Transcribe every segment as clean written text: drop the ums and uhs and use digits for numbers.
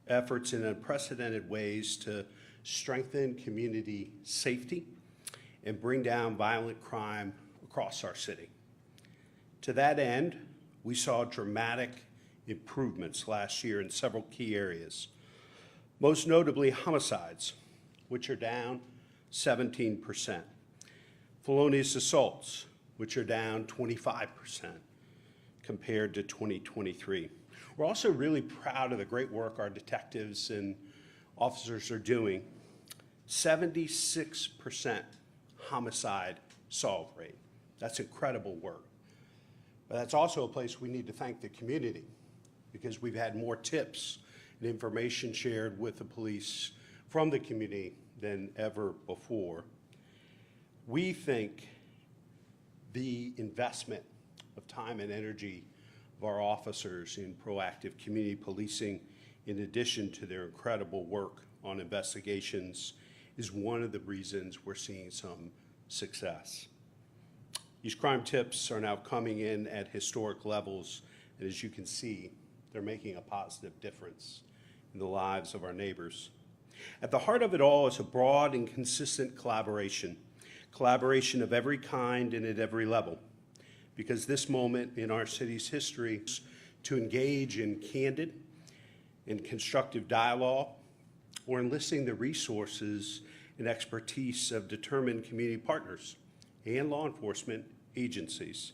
efforts in unprecedented ways to strengthen community safety and bring down violent crime across our city. To that end, we saw dramatic improvements last year in several key areas, most notably homicides, which are down 17%, felonious assaults, which are down 25% compared to 2023. We're also really proud of the great work our detectives and officers are doing. 76% homicide solve rate. That's incredible work. But that's also a place we need to thank the community, because we've had more tips and information shared with the police from the community than ever before. We think the investment of time and energy of our officers in proactive community policing, in addition to their incredible work on investigations, is one of the reasons we're seeing some success. These crime tips are now coming in at historic levels, and as you can see, they're making a positive difference in the lives of our neighbors. At the heart of it all is a broad and consistent collaboration of every kind and at every level, because this moment in our city's history is to engage in candid and constructive dialogue or enlisting the resources and expertise of determined community partners and law enforcement agencies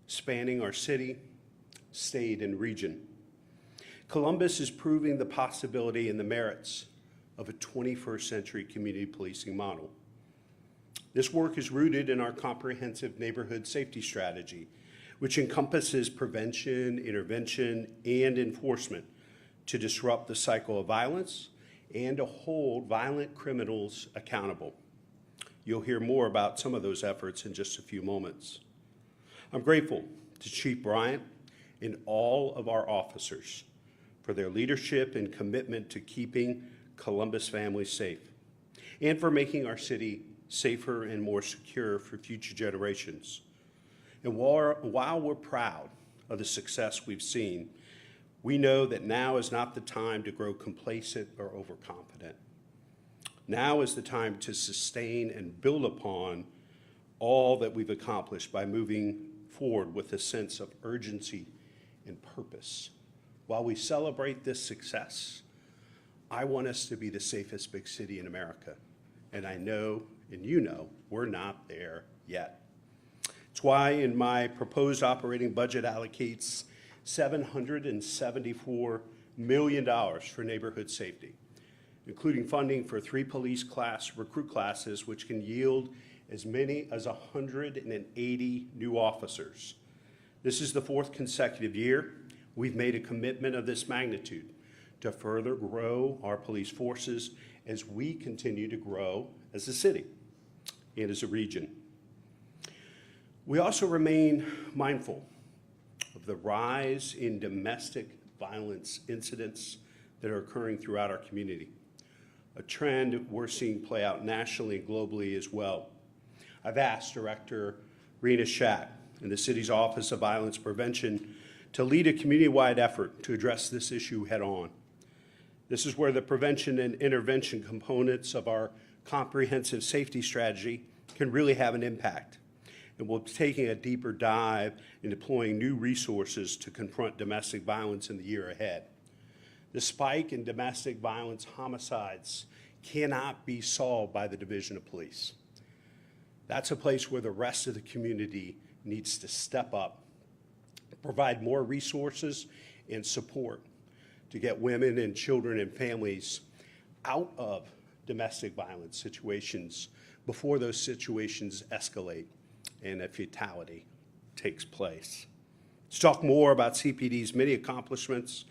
spanning our city, state, and region. Columbus is proving the possibility and the merits of a 21st century community policing model. This work is rooted in our comprehensive neighborhood safety strategy, which encompasses prevention, intervention, and enforcement to disrupt the cycle of violence and to hold violent criminals accountable. You'll hear more about some of those efforts in just a few moments. I'm grateful to Chief Bryant and all of our officers for their leadership and commitment to keeping Columbus families safe and for making our city safer and more secure for future generations. And while we're proud of the success we've seen, we know that now is not the time to grow complacent or overconfident. Now is the time to sustain and build upon all that we've accomplished by moving forward with a sense of urgency and purpose. While we celebrate this success, I want us to be the safest big city in America. And I know, and you know, we're not there yet. It's why in my proposed operating budget allocates $774 million for neighborhood safety, including funding for 3 police class recruit classes, which can yield as many as 180 new officers. This is the 4th consecutive year we've made a commitment of this magnitude to further grow our police forces as we continue to grow as a city and as a region. We also remain mindful of the rise in domestic violence incidents that are occurring throughout our community, a trend we're seeing play out nationally and globally as well. I've asked Director Rena Schack in the city's Office of Violence Prevention to lead a community-wide effort to address this issue head-on. This is where the prevention and intervention components of our comprehensive safety strategy can really have an impact. And we'll be taking a deeper dive in deploying new resources to confront domestic violence in the year ahead. The spike in domestic violence homicides cannot be solved by the Division of Police. That's a place where the rest of the community needs to step up, provide more resources and support to get women and children and families out of domestic violence situations before those situations escalate and a fatality takes place. Let's talk more about CPD's many accomplishments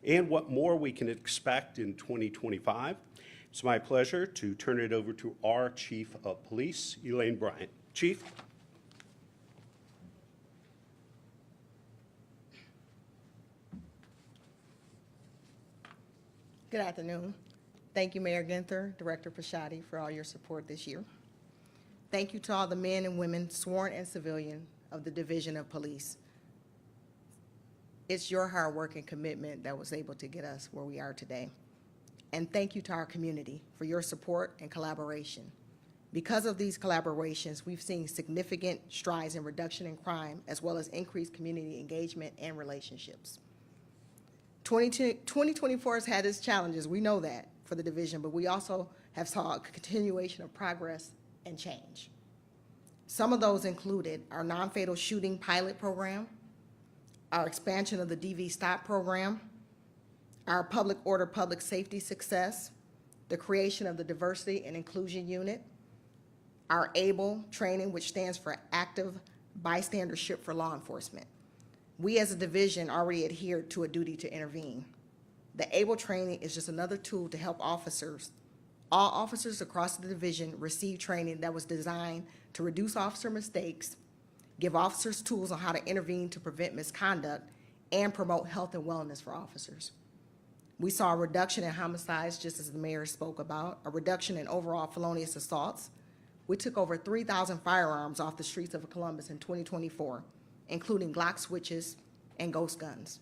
and what more we can expect in 2025. It's my pleasure to turn it over to our Chief of Police, Elaine Bryant. Chief. Good afternoon. Thank you, Mayor Ginther, Director Pisciotti, for all your support this year. Thank you to all the men and women, sworn and civilian, of the Division of Police. It's your hard work and commitment that was able to get us where we are today. And thank you to our community for your support and collaboration. Because of these collaborations, we've seen significant strides in reduction in crime, as well as increased community engagement and relationships. 2024 has had its challenges, we know that, for the division, but we also have saw a continuation of progress and change. Some of those included our non-fatal shooting pilot program, our expansion of the DV Stop program, our public order, public safety success, the creation of the Diversity and Inclusion Unit, our ABLE training, which stands for Active Bystandership for Law Enforcement. We as a division already adhered to a duty to intervene. The ABLE training is just another tool to help officers. All officers across the division receive training that was designed to reduce officer mistakes, give officers tools on how to intervene to prevent misconduct, and promote health and wellness for officers. We saw a reduction in homicides, just as the mayor spoke about, a reduction in overall felonious assaults. We took over 3,000 firearms off the streets of Columbus in 2024, including Glock switches and ghost guns.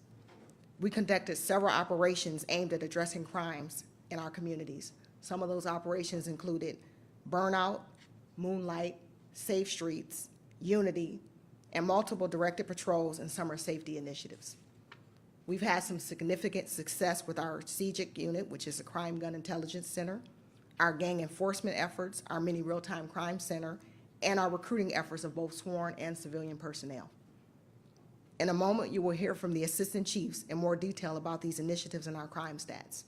We conducted several operations aimed at addressing crimes in our communities. Some of those operations included Burnout, Moonlight, Safe Streets, Unity, and multiple directed patrols and summer safety initiatives. We've had some significant success with our CGIC unit, which is a Crime Gun Intelligence Center, our gang enforcement efforts, our mini real-time crime center, and our recruiting efforts of both sworn and civilian personnel. In a moment, you will hear from the assistant chiefs in more detail about these initiatives and our crime stats.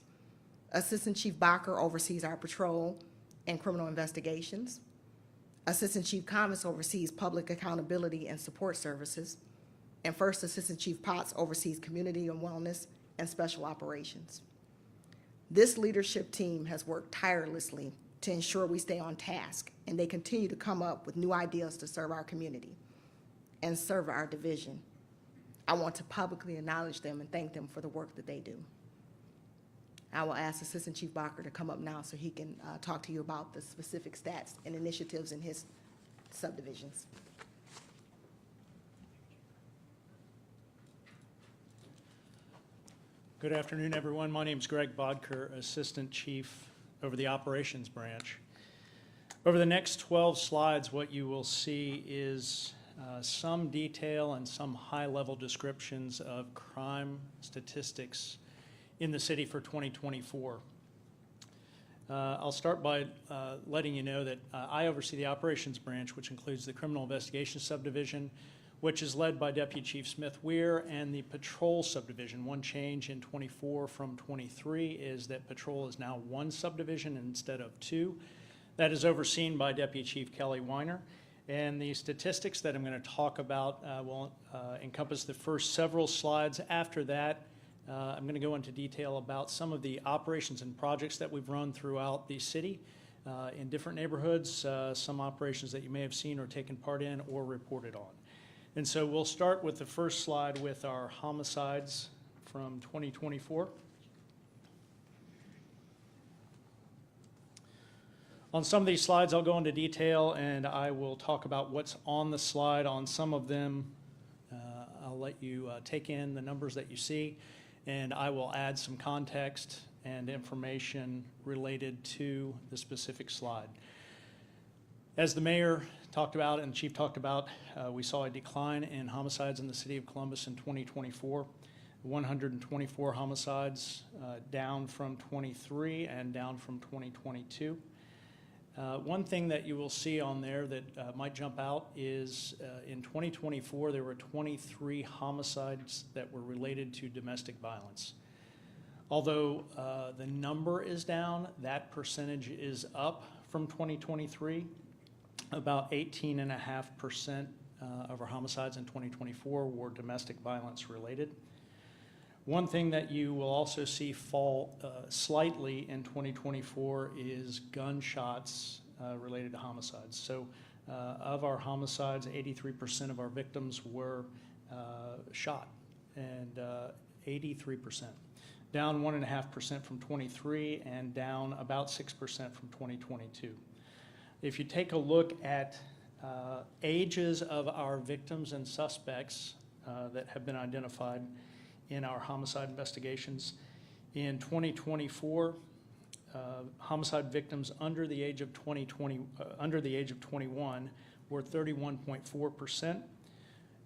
Assistant Chief Bacher oversees our patrol and criminal investigations. Assistant Chief Thomas oversees public accountability and support services. And First Assistant Chief Potts oversees community and wellness and special operations. This leadership team has worked tirelessly to ensure we stay on task, and they continue to come up with new ideas to serve our community and serve our division. I want to publicly acknowledge them and thank them for the work that they do. I will ask Assistant Chief Bacher to come up now so he can talk to you about the specific stats and initiatives in his subdivisions. Good afternoon, everyone. My name is Greg Bodker, Assistant Chief over the Operations Branch. Over the next 12 slides, what you will see is some detail and some high-level descriptions of crime statistics in the city for 2024. I'll start by letting you know that I oversee the Operations Branch, which includes the Criminal Investigation Subdivision, which is led by Deputy Chief Smith Weir, and the Patrol Subdivision. One change in 24 from 23 is that Patrol is now one subdivision instead of two. That is overseen by Deputy Chief Kelly Weiner. And the statistics that I'm going to talk about will encompass the first several slides. After that, I'm going to go into detail about some of the operations and projects that we've run throughout the city in different neighborhoods, some operations that you may have seen or taken part in or reported on. And so we'll start with the first slide with our homicides from 2024. On some of these slides, I'll go into detail and I will talk about what's on the slide. On some of them, I'll let you take in the numbers that you see, and I will add some context and information related to the specific slide. As the mayor talked about and the chief talked about, we saw a decline in homicides in the city of Columbus in 2024. 124 homicides, down from 23 and down from 2022. One thing that you will see on there that might jump out is in 2024 there were 23 homicides that were related to domestic violence. Although the number is down, that percentage is up from 2023. About 18.5% of our homicides in 2024 were domestic violence related. One thing that you will also see fall slightly in 2024 is gunshots related to homicides. So of our homicides, 83% of our victims were shot, and 83%. Down 1.5% from 23 and down about 6% from 2022. If you take a look at ages of our victims and suspects that have been identified, in our homicide investigations. In 2024, homicide victims under the age of 21 were 31.4%,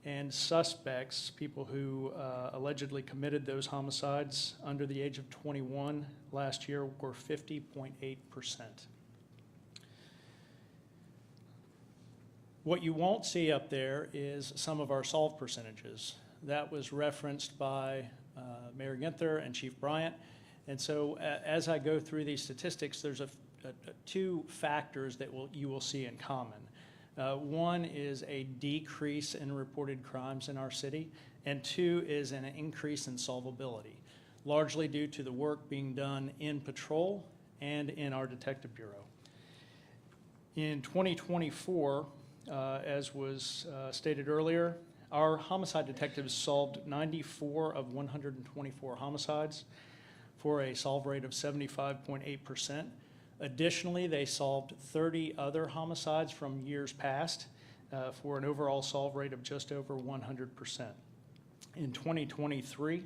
and suspects, people who allegedly committed those homicides under the age of 21 last year, were 50.8%. What you won't see up there is some of our solve percentages. That was referenced by Mayor Ginther and Chief Bryant. And so as I go through these statistics, there's two factors that you will see in common. One is a decrease in reported crimes in our city, and two is an increase in solvability, largely due to the work being done in patrol and in our detective bureau. In 2024, as was stated earlier, our homicide detectives solved 94 of 124 homicides for a solve rate of 75.8%. Additionally, they solved 30 other homicides from years past for an overall solve rate of just over 100%. In 2023,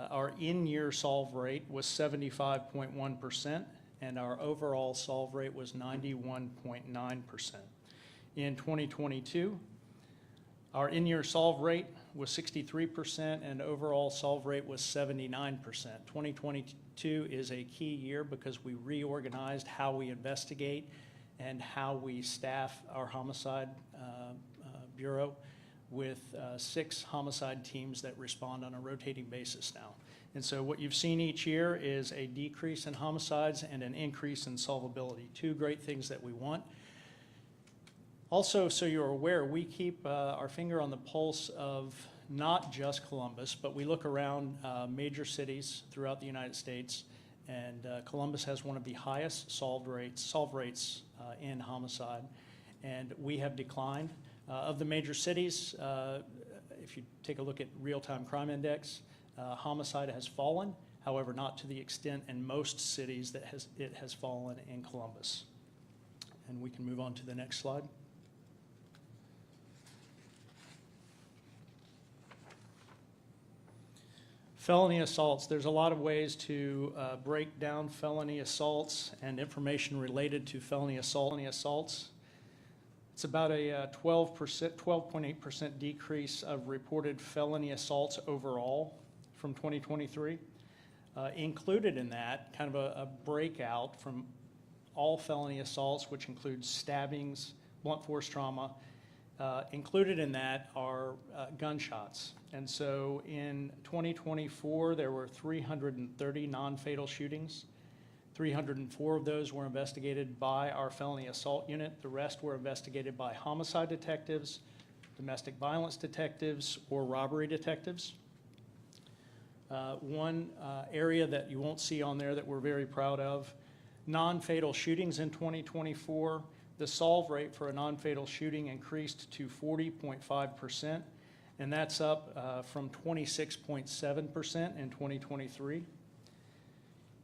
our in-year solve rate was 75.1%, and our overall solve rate was 91.9%. In 2022, our in-year solve rate was 63%, and overall solve rate was 79%. 2022 is a key year because we reorganized how we investigate and how we staff our homicide bureau with 6 homicide teams that respond on a rotating basis now. And so what you've seen each year is a decrease in homicides and an increase in solvability, two great things that we want. Also, so you're aware, we keep our finger on the pulse of not just Columbus, but we look around major cities throughout the United States, and Columbus has one of the highest solve rates in homicide, and we have declined. Of the major cities, if you take a look at real-time crime index, homicide has fallen, however, not to the extent in most cities that it has fallen in Columbus. And we can move on to the next slide. Felony assaults. There's a lot of ways to break down felony assaults and information related to felony assaults. It's about a 12.8% decrease of reported felony assaults overall from 2023. Included in that, kind of a breakout from all felony assaults, which includes stabbings, blunt force trauma. Included in that are gunshots. And so in 2024, there were 330 non-fatal shootings. 304 of those were investigated by our felony assault unit. The rest were investigated by homicide detectives, domestic violence detectives, or robbery detectives. One area that you won't see on there that we're very proud of, non-fatal shootings in 2024. The solve rate for a non-fatal shooting increased to 40.5%, and that's up from 26.7% in 2023.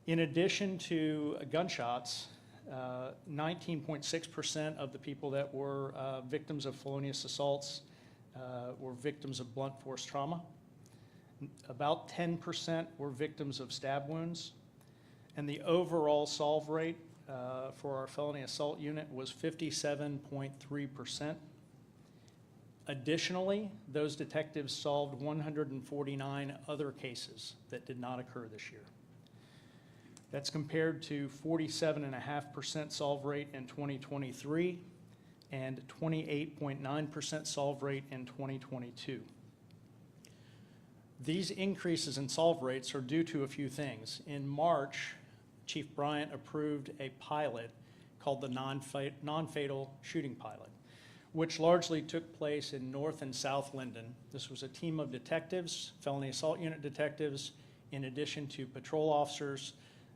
In addition to gunshots, 19.6% of the people that were victims of felonious assaults were victims of blunt force trauma. About 10% were victims of stab wounds, and the overall solve rate for our felony assault unit was 57.3%. Additionally, those detectives solved 149 other cases that did not occur this year. That's compared to 47.5% solve rate in 2023 and 28.9% solve rate in 2022. These increases in solve rates are due to a few things. In March, Chief Bryant approved a pilot called the non-fatal shooting pilot, which largely took place in North and South Linden. This was a team of detectives, felony assault unit detectives, in addition to patrol officers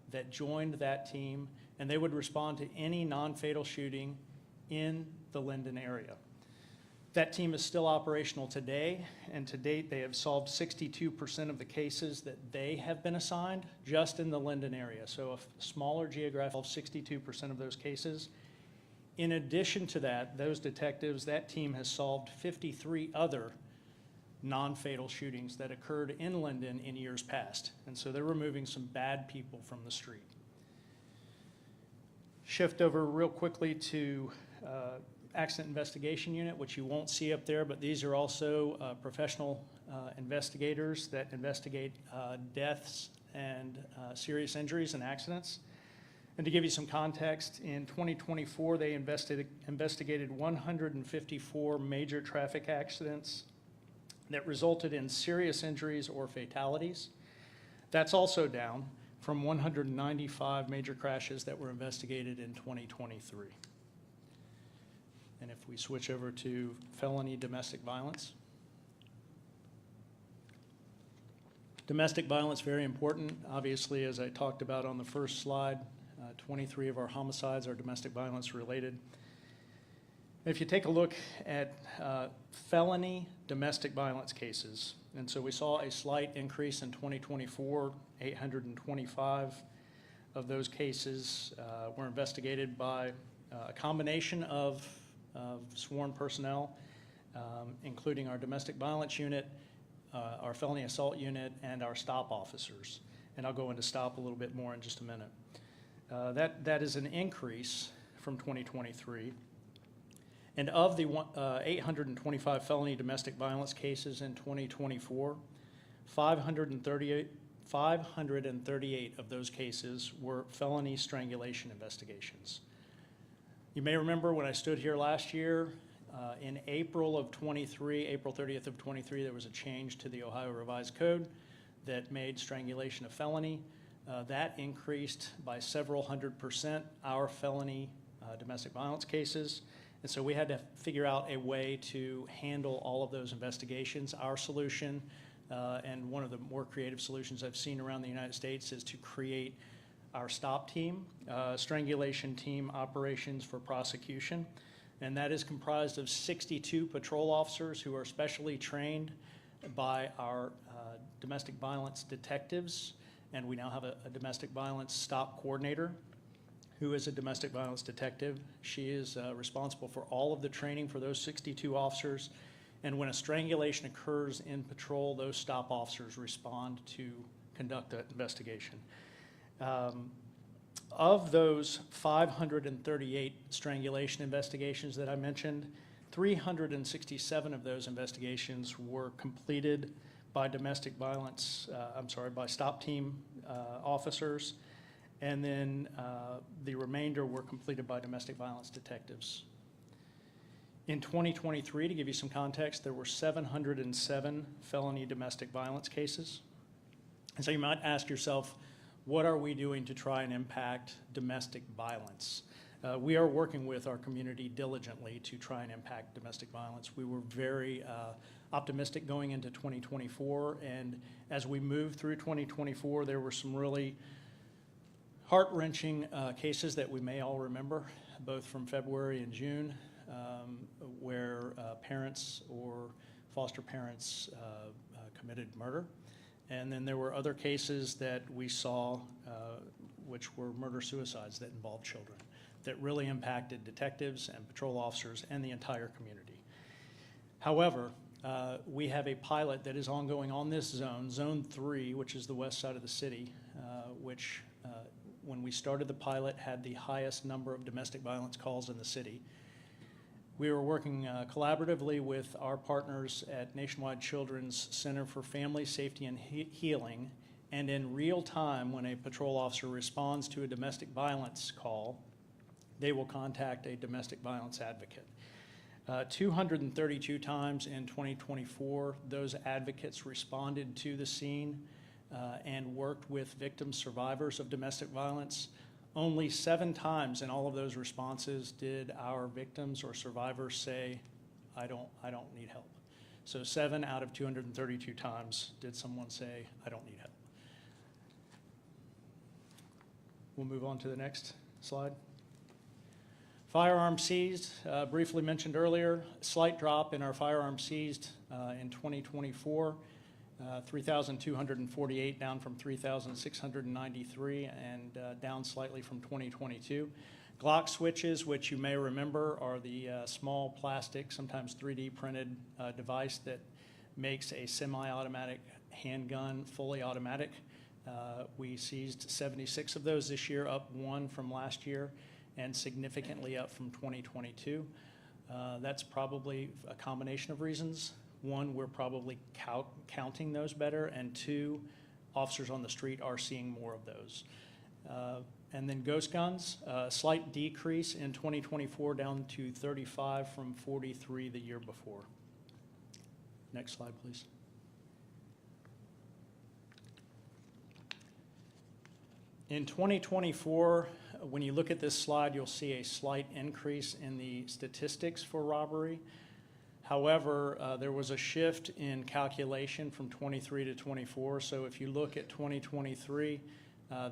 that joined that team, and they would respond to any non-fatal shooting in the Linden area. That team is still operational today, and to date they have solved 62% of the cases that they have been assigned just in the Linden area. So a smaller geographic, 62% of those cases. In addition to that, those detectives, that team has solved 53 other non-fatal shootings that occurred in Linden in years past. And so they're removing some bad people from the street. Shift over real quickly to Accident Investigation Unit, which you won't see up there, but these are also professional investigators that investigate deaths and serious injuries and accidents. And to give you some context, in 2024, they investigated 154 major traffic accidents that resulted in serious injuries or fatalities. That's also down from 195 major crashes that were investigated in 2023. And if we switch over to felony domestic violence. Domestic violence, very important. Obviously, as I talked about on the first slide, 23 of our homicides are domestic violence related. If you take a look at felony domestic violence cases, and so we saw a slight increase in 2024, 825 of those cases were investigated by a combination of sworn personnel, including our domestic violence unit, our felony assault unit, and our stop officers. And I'll go into stop a little bit more in just a minute. That is an increase from 2023. And of the 825 felony domestic violence cases in 2024, 538 of those cases were felony strangulation investigations. You may remember when I stood here last year, in April of 23, April 30th of 23, there was a change to the Ohio Revised Code that made strangulation a felony. That increased by several 100% our felony domestic violence cases. And so we had to figure out a way to handle all of those investigations. Our solution, and one of the more creative solutions I've seen around the United States, is to create our STOP team, Strangulation Team Operations for Prosecution. And that is comprised of 62 patrol officers who are specially trained by our domestic violence detectives. And we now have a domestic violence stop coordinator who is a domestic violence detective. She is responsible for all of the training for those 62 officers. And when a strangulation occurs in patrol, those stop officers respond to conduct that investigation. Of those 538 strangulation investigations that I mentioned, 367 of those investigations were completed by domestic violence, by stop team officers, and then the remainder were completed by domestic violence detectives. In 2023, to give you some context, there were 707 felony domestic violence cases. And so you might ask yourself, what are we doing to try and impact domestic violence? We are working with our community diligently to try and impact domestic violence. We were very optimistic going into 2024, and as we moved through 2024, there were some really heart-wrenching cases that we may all remember, both from February and June, where parents or foster parents committed murder. And then there were other cases that we saw, which were murder-suicides that involved children, that really impacted detectives and patrol officers and the entire community. However, we have a pilot that is ongoing on this zone, Zone 3, which is the west side of the city, which when we started the pilot had the highest number of domestic violence calls in the city. We were working collaboratively with our partners at Nationwide Children's Center for Family Safety and Healing, and in real time, when a patrol officer responds to a domestic violence call, they will contact a domestic violence advocate. 232 times in 2024, those advocates responded to the scene and worked with victims, survivors of domestic violence. Only 7 times in all of those responses did our victims or survivors say, I don't need help. So 7 out of 232 times did someone say, I don't need help. We'll move on to the next slide. Firearms seized, briefly mentioned earlier, slight drop in our firearms seized in 2024. 3,248 down from 3,693 and down slightly from 2022. Glock switches, which you may remember are the small plastic, sometimes 3D printed device that makes a semi-automatic handgun fully automatic. We seized 76 of those this year, up 1 from last year, and significantly up from 2022. That's probably a combination of reasons. One, we're probably counting those better, and 2, officers on the street are seeing more of those. And then ghost guns, a slight decrease in 2024 down to 35 from 43 the year before. Next slide, please. In 2024, when you look at this slide, you'll see a slight increase in the statistics for robbery. However, there was a shift in calculation from 23 to 24. So if you look at 2023,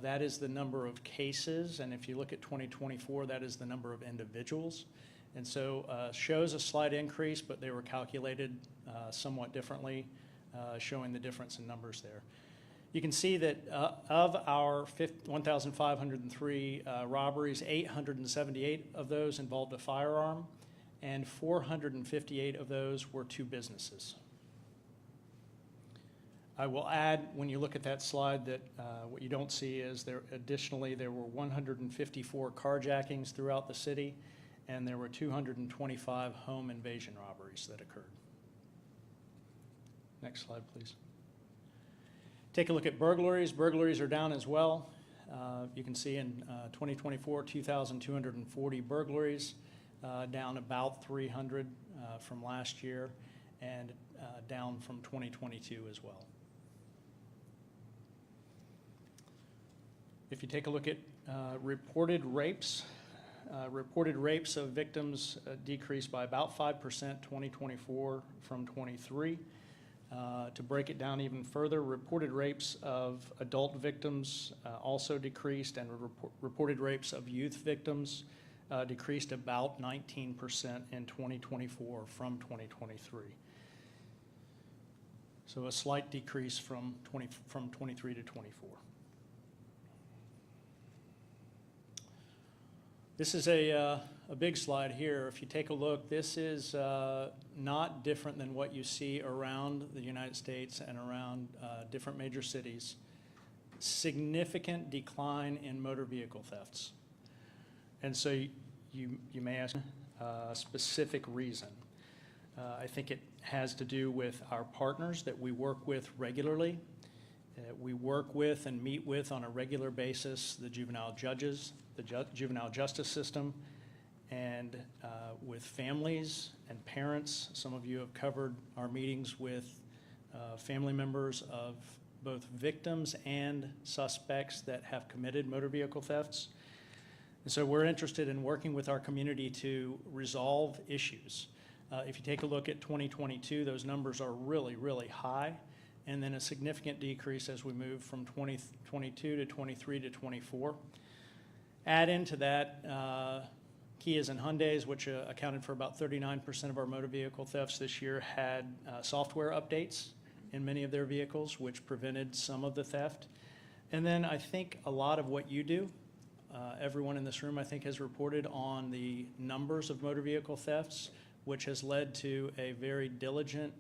that is the number of cases, and if you look at 2024, that is the number of individuals. And so shows a slight increase, but they were calculated somewhat differently, showing the difference in numbers there. You can see that of our 1,503 robberies, 878 of those involved a firearm, and 458 of those were to businesses. I will add, when you look at that slide, that what you don't see is there were 154 carjackings throughout the city, and there were 225 home invasion robberies that occurred. Next slide, please. Take a look at burglaries. Burglaries are down as well. You can see in 2024, 2,240 burglaries, down about 300 from last year, and down from 2022 as well. If you take a look at reported rapes of victims decreased by about 5% 2024 from 23. To break it down even further, reported rapes of adult victims also decreased, and reported rapes of youth victims decreased about 19% in 2024 from 2023. So a slight decrease from 23 to 24. This is a big slide here. If you take a look, this is not different than what you see around the United States and around different major cities. Significant decline in motor vehicle thefts. And so you may ask a specific reason. I think it has to do with our partners that we work with regularly. We work with and meet with on a regular basis the juvenile judges, the juvenile justice system, and with families and parents. Some of you have covered our meetings with family members of both victims and suspects that have committed motor vehicle thefts. And so we're interested in working with our community to resolve issues. If you take a look at 2022, those numbers are really, really high, and then a significant decrease as we move from 2022 to 23 to 24. Add into that Kias and Hyundais, which accounted for about 39% of our motor vehicle thefts this year, had software updates in many of their vehicles, which prevented some of the theft. And then I think a lot of what you do, everyone in this room I think has reported on the numbers of motor vehicle thefts, which has led to a very diligent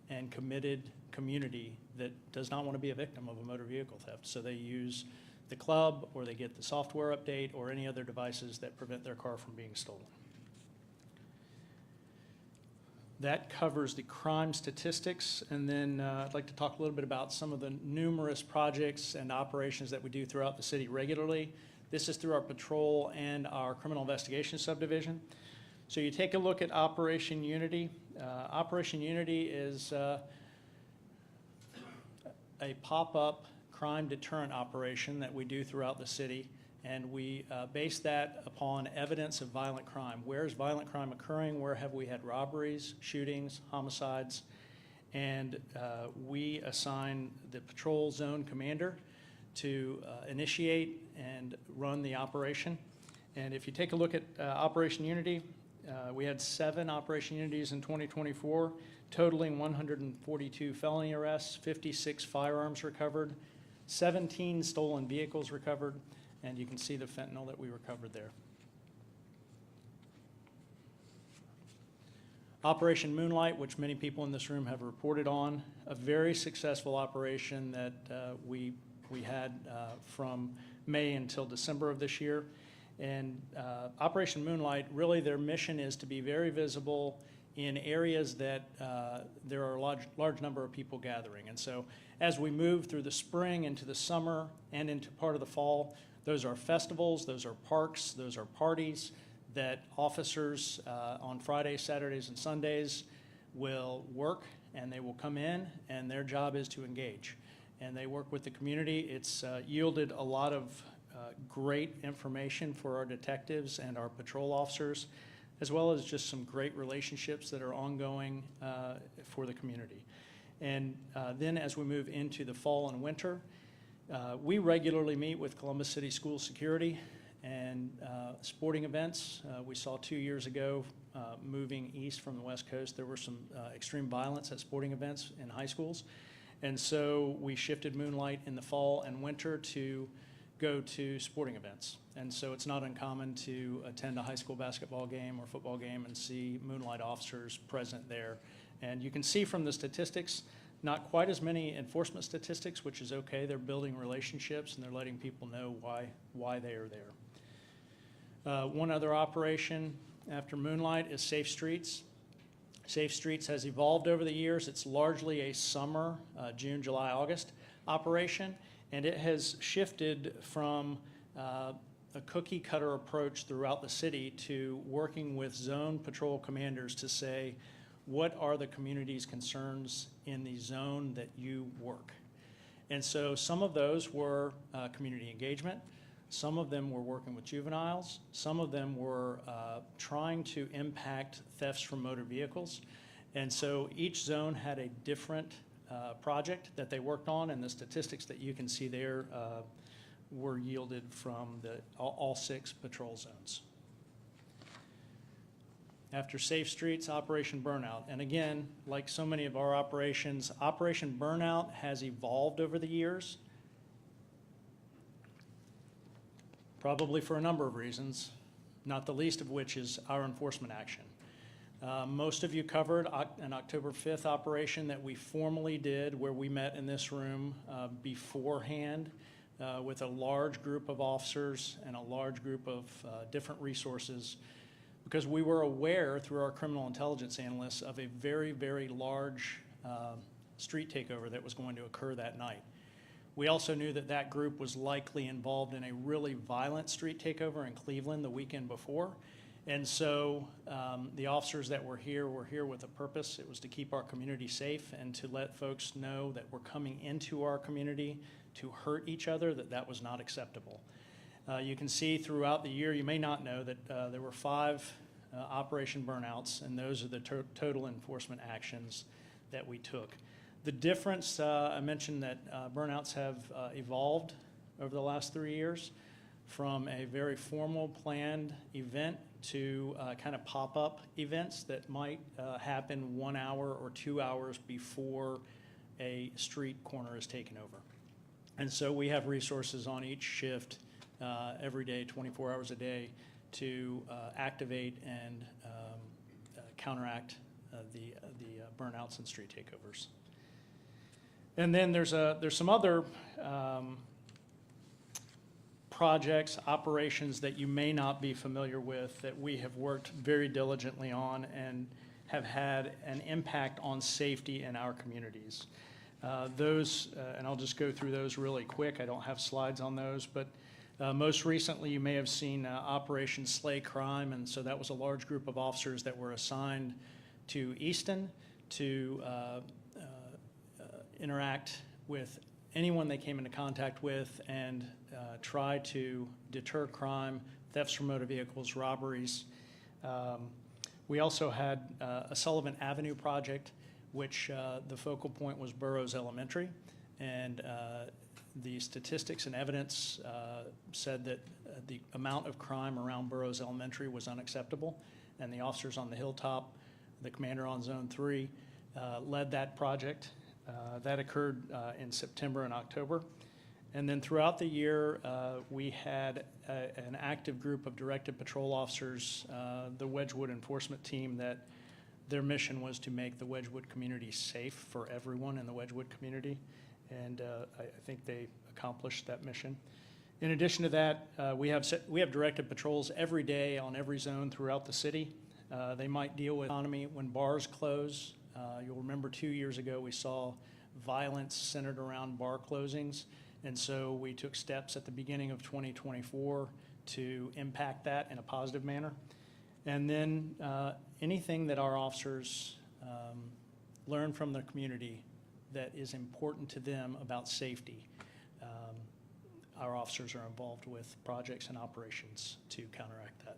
and committed community that does not want to be a victim of a motor vehicle theft. So they use the club, or they get the software update, or any other devices that prevent their car from being stolen. That covers the crime statistics, and then I'd like to talk a little bit about some of the numerous projects and operations that we do throughout the city regularly. This is through our patrol and our criminal investigation subdivision. So you take a look at Operation Unity. Operation Unity is a pop-up crime deterrent operation that we do throughout the city, and we base that upon evidence of violent crime. Where is violent crime occurring? Where have we had robberies, shootings, homicides? And we assign the patrol zone commander to initiate and run the operation. And if you take a look at Operation Unity, we had 7 Operation Unities in 2024, totaling 142 felony arrests, 56 firearms recovered, 17 stolen vehicles recovered, and you can see the fentanyl that we recovered there. Operation Moonlight, which many people in this room have reported on, a very successful operation that we had from May until December of this year. And Operation Moonlight, really their mission is to be very visible in areas that there are a large number of people gathering. And so as we move through the spring into the summer and into part of the fall, those are festivals, those are parks, those are parties that officers on Fridays, Saturdays, and Sundays will work, and they will come in, and their job is to engage. And they work with the community. It's yielded a lot of great information for our detectives and our patrol officers, as well as just some great relationships that are ongoing for the community. And then as we move into the fall and winter, we regularly meet with Columbus City School Security and sporting events. We saw 2 years ago, moving east from the West Coast, there were some extreme violence at sporting events in high schools. And so we shifted Moonlight in the fall and winter to go to sporting events. And so it's not uncommon to attend a high school basketball game or football game and see Moonlight officers present there. And you can see from the statistics, not quite as many enforcement statistics, which is okay. They're building relationships and they're letting people know why they are there. One other operation after Moonlight is Safe Streets. Safe Streets has evolved over the years. It's largely a summer, June, July, August operation, and it has shifted from a cookie cutter approach throughout the city to working with zone patrol commanders to say, what are the community's concerns in the zone that you work? And so some of those were community engagement. Some of them were working with juveniles. Some of them were trying to impact thefts from motor vehicles. And so each zone had a different project that they worked on, and the statistics that you can see there were yielded from all 6 patrol zones. After Safe Streets, Operation Burnout. And again, like so many of our operations, Operation Burnout has evolved over the years, probably for a number of reasons, not the least of which is our enforcement action. Most of you covered an October 5th operation that we formally did where we met in this room beforehand with a large group of officers and a large group of different resources, because we were aware through our criminal intelligence analysts of a very, very large street takeover that was going to occur that night. We also knew that that group was likely involved in a really violent street takeover in Cleveland the weekend before. And so the officers that were here with a purpose. It was to keep our community safe and to let folks know that we're coming into our community to hurt each other, that was not acceptable. You can see throughout the year, you may not know that there were 5 Operation Burnouts, and those are the total enforcement actions that we took. The difference, I mentioned that burnouts have evolved over the last 3 years from a very formal planned event to kind of pop-up events that might happen 1 hour or 2 hours before a street corner is taken over. And so we have resources on each shift every day, 24 hours a day, to activate and counteract the burnouts and street takeovers. And then there's some other projects, operations that you may not be familiar with that we have worked very diligently on and have had an impact on safety in our communities. And I'll just go through those really quick. I don't have slides on those, but most recently you may have seen Operation Slay Crime, and so that was a large group of officers that were assigned to Easton to interact with anyone they came into contact with and try to deter crime, thefts from motor vehicles, robberies. We also had a Sullivan Avenue project, which the focal point was Burroughs Elementary, and the statistics and evidence said that the amount of crime around Burroughs Elementary was unacceptable, and the officers on the hilltop, the commander on Zone 3, led that project. That occurred in September and October. And then throughout the year, we had an active group of directed patrol officers, the Wedgwood enforcement team their mission was to make the Wedgewood community safe for everyone in the Wedgewood community, and I think they accomplished that mission. In addition to that, we have directed patrols every day on every zone throughout the city. They might deal with economy when bars close. You'll remember 2 years ago we saw violence centered around bar closings, and so we took steps at the beginning of 2024 to impact that in a positive manner. And then anything that our officers learn from the community that is important to them about safety, our officers are involved with projects and operations to counteract that.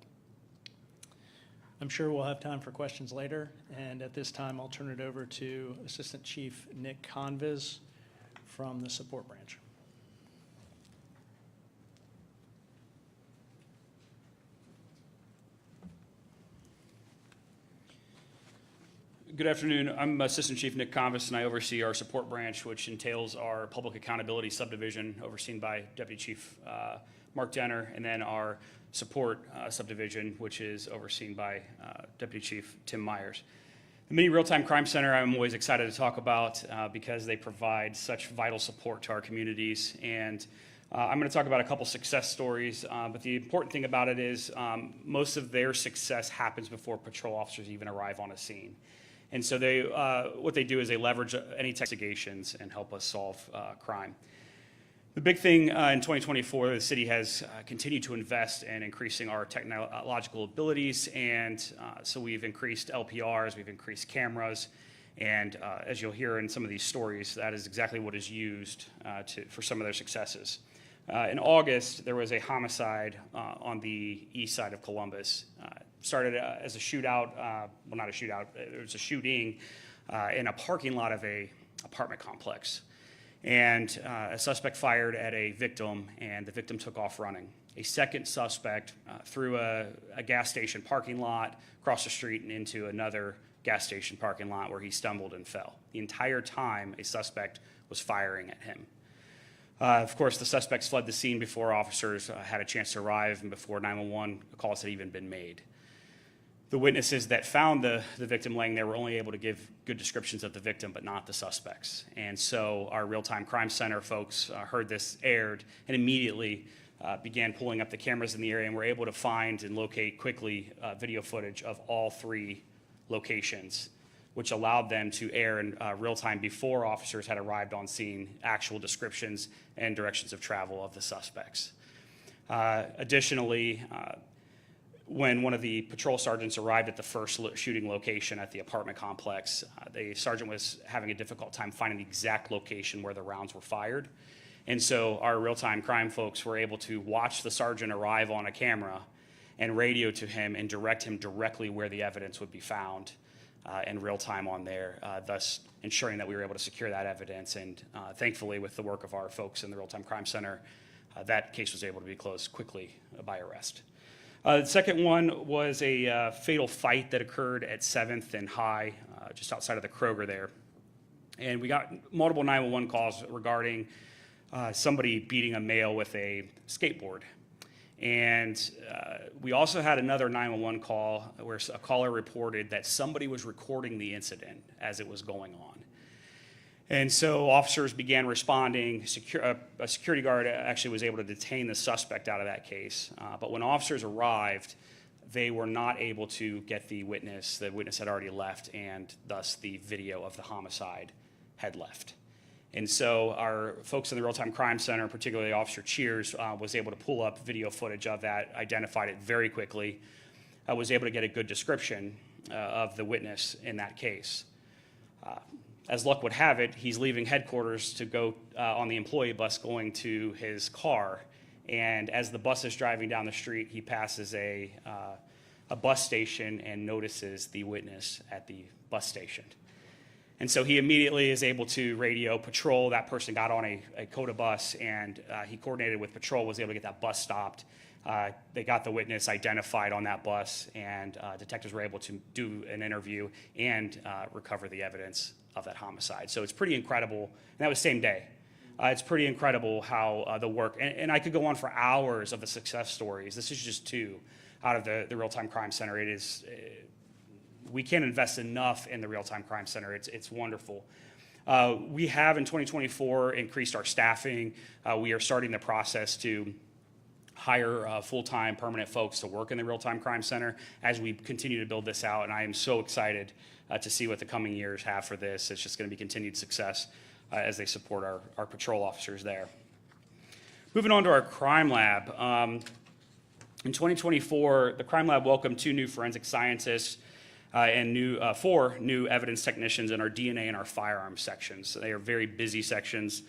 I'm sure we'll have time for questions later, and at this time I'll turn it over to Assistant Chief Nick Conviz from the support branch. Good afternoon. I'm Assistant Chief Nick Convis, and I oversee our support branch, which entails our public accountability subdivision, overseen by Deputy Chief Mark Denner, and then our support subdivision, which is overseen by Deputy Chief Tim Myers. The Mini Real-Time Crime Center I'm always excited to talk about because they provide such vital support to our communities. And I'm going to talk about a couple success stories, but the important thing about it is most of their success happens before patrol officers even arrive on a scene. And so what they do is they leverage any investigations and help us solve crime. The big thing in 2024, the city has continued to invest in increasing our technological abilities, and so we've increased LPRs, we've increased cameras, and as you'll hear in some of these stories, that is exactly what is used for some of their successes. In August, there was a homicide on the east side of Columbus. Started as a shootout, well, not a shootout, it was a shooting in a parking lot of a apartment complex. And a suspect fired at a victim, and the victim took off running. A second suspect through a gas station parking lot, across the street and into another gas station parking lot where he stumbled and fell. The entire time, a suspect was firing at him. Of course, the suspects fled the scene before officers had a chance to arrive and before 911 calls had even been made. The witnesses that found the victim laying there were only able to give good descriptions of the victim, but not the suspects. And so our Real-Time Crime Center folks heard this aired and immediately began pulling up the cameras in the area and were able to find and locate quickly video footage of all three locations, which allowed them to air in real time before officers had arrived on scene, actual descriptions and directions of travel of the suspects. Additionally, when one of the patrol sergeants arrived at the first shooting location at the apartment complex, the sergeant was having a difficult time finding the exact location where the rounds were fired. And so our real-time crime folks were able to watch the sergeant arrive on a camera and radio to him and direct him directly where the evidence would be found in real time on there, thus ensuring that we were able to secure that evidence. And thankfully, with the work of our folks in the Real-Time Crime Center, that case was able to be closed quickly by arrest. The second one was a fatal fight that occurred at 7th and High, just outside of the Kroger there. And we got multiple 911 calls regarding somebody beating a male with a skateboard. And we also had another 911 call where a caller reported that somebody was recording the incident as it was going on. And so officers began responding. A security guard actually was able to detain the suspect out of that case. But when officers arrived, they were not able to get the witness. The witness had already left, and thus the video of the homicide had left. And so our folks in the Real-Time Crime Center, particularly Officer Cheers, was able to pull up video footage of that, identified it very quickly, was able to get a good description of the witness in that case. As luck would have it, he's leaving headquarters to go on the employee bus going to his car. And as the bus is driving down the street, he passes a bus station and notices the witness at the bus station. And so he immediately is able to radio patrol. That person got on a COTA bus, and he coordinated with patrol, was able to get that bus stopped. They got the witness identified on that bus, and detectives were able to do an interview and recover the evidence of that homicide. So it's pretty incredible. And that was same day. It's pretty incredible how the work, and I could go on for hours of the success stories. This is just two out of the Real-Time Crime Center. It is we can't invest enough in the Real-Time Crime Center. It's wonderful. We have in 2024 increased our staffing. We are starting the process to hire full-time permanent folks to work in the Real-Time Crime Center as we continue to build this out. And I am so excited to see what the coming years have for this. It's just going to be continued success as they support our patrol officers there. Moving on to our crime lab. In 2024, the crime lab welcomed 2 new forensic scientists and 4 new evidence technicians in our DNA and our firearms sections. So they are very busy sections.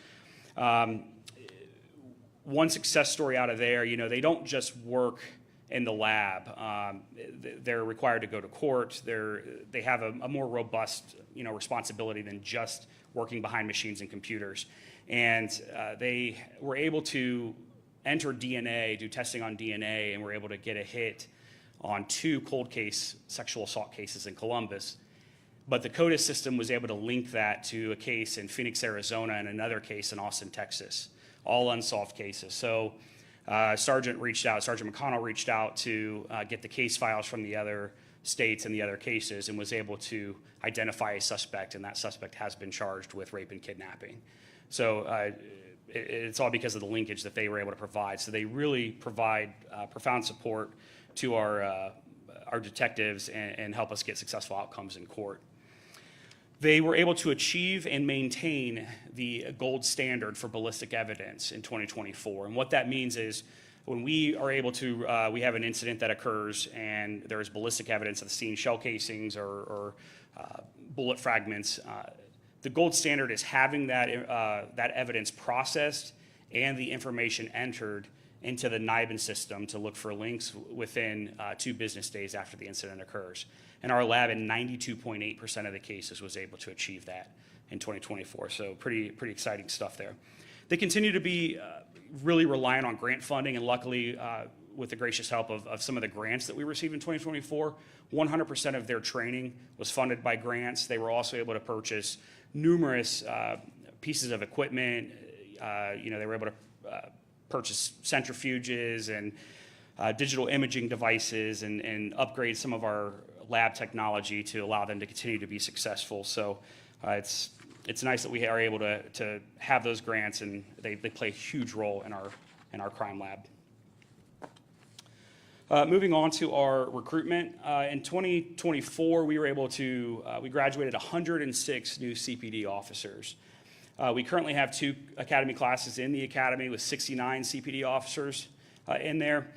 One success story out of there, they don't just work in the lab. They're required to go to court. They have a more robust, responsibility than just working behind machines and computers. And they were able to enter DNA, do testing on DNA, and were able to get a hit on 2 cold case sexual assault cases in Columbus. But the CODIS system was able to link that to a case in Phoenix, Arizona, and another case in Austin, Texas, all unsolved cases. So Sergeant McConnell reached out to get the case files from the other states and the other cases and was able to identify a suspect, and that suspect has been charged with rape and kidnapping. So it's all because of the linkage that they were able to provide. So they really provide profound support to our detectives and help us get successful outcomes in court. They were able to achieve and maintain the gold standard for ballistic evidence in 2024. And what that means is when we are able to, we have an incident that occurs and there is ballistic evidence of the scene, shell casings or bullet fragments, the gold standard is having that evidence processed and the information entered into the NIBIN system to look for links within 2 business days after the incident occurs. And our lab in 92.8% of the cases was able to achieve that in 2024. So pretty exciting stuff there. They continue to be really reliant on grant funding, and luckily, with the gracious help of some of the grants that we received in 2024, 100% of their training was funded by grants. They were also able to purchase numerous pieces of equipment. They were able to purchase centrifuges and digital imaging devices and upgrade some of our lab technology to allow them to continue to be successful. So it's nice that we are able to have those grants, and they play a huge role in our crime lab. Moving on to our recruitment. In 2024, we were able to, we graduated 106 new CPD officers. We currently have 2 academy classes in the academy with 69 CPD officers in there.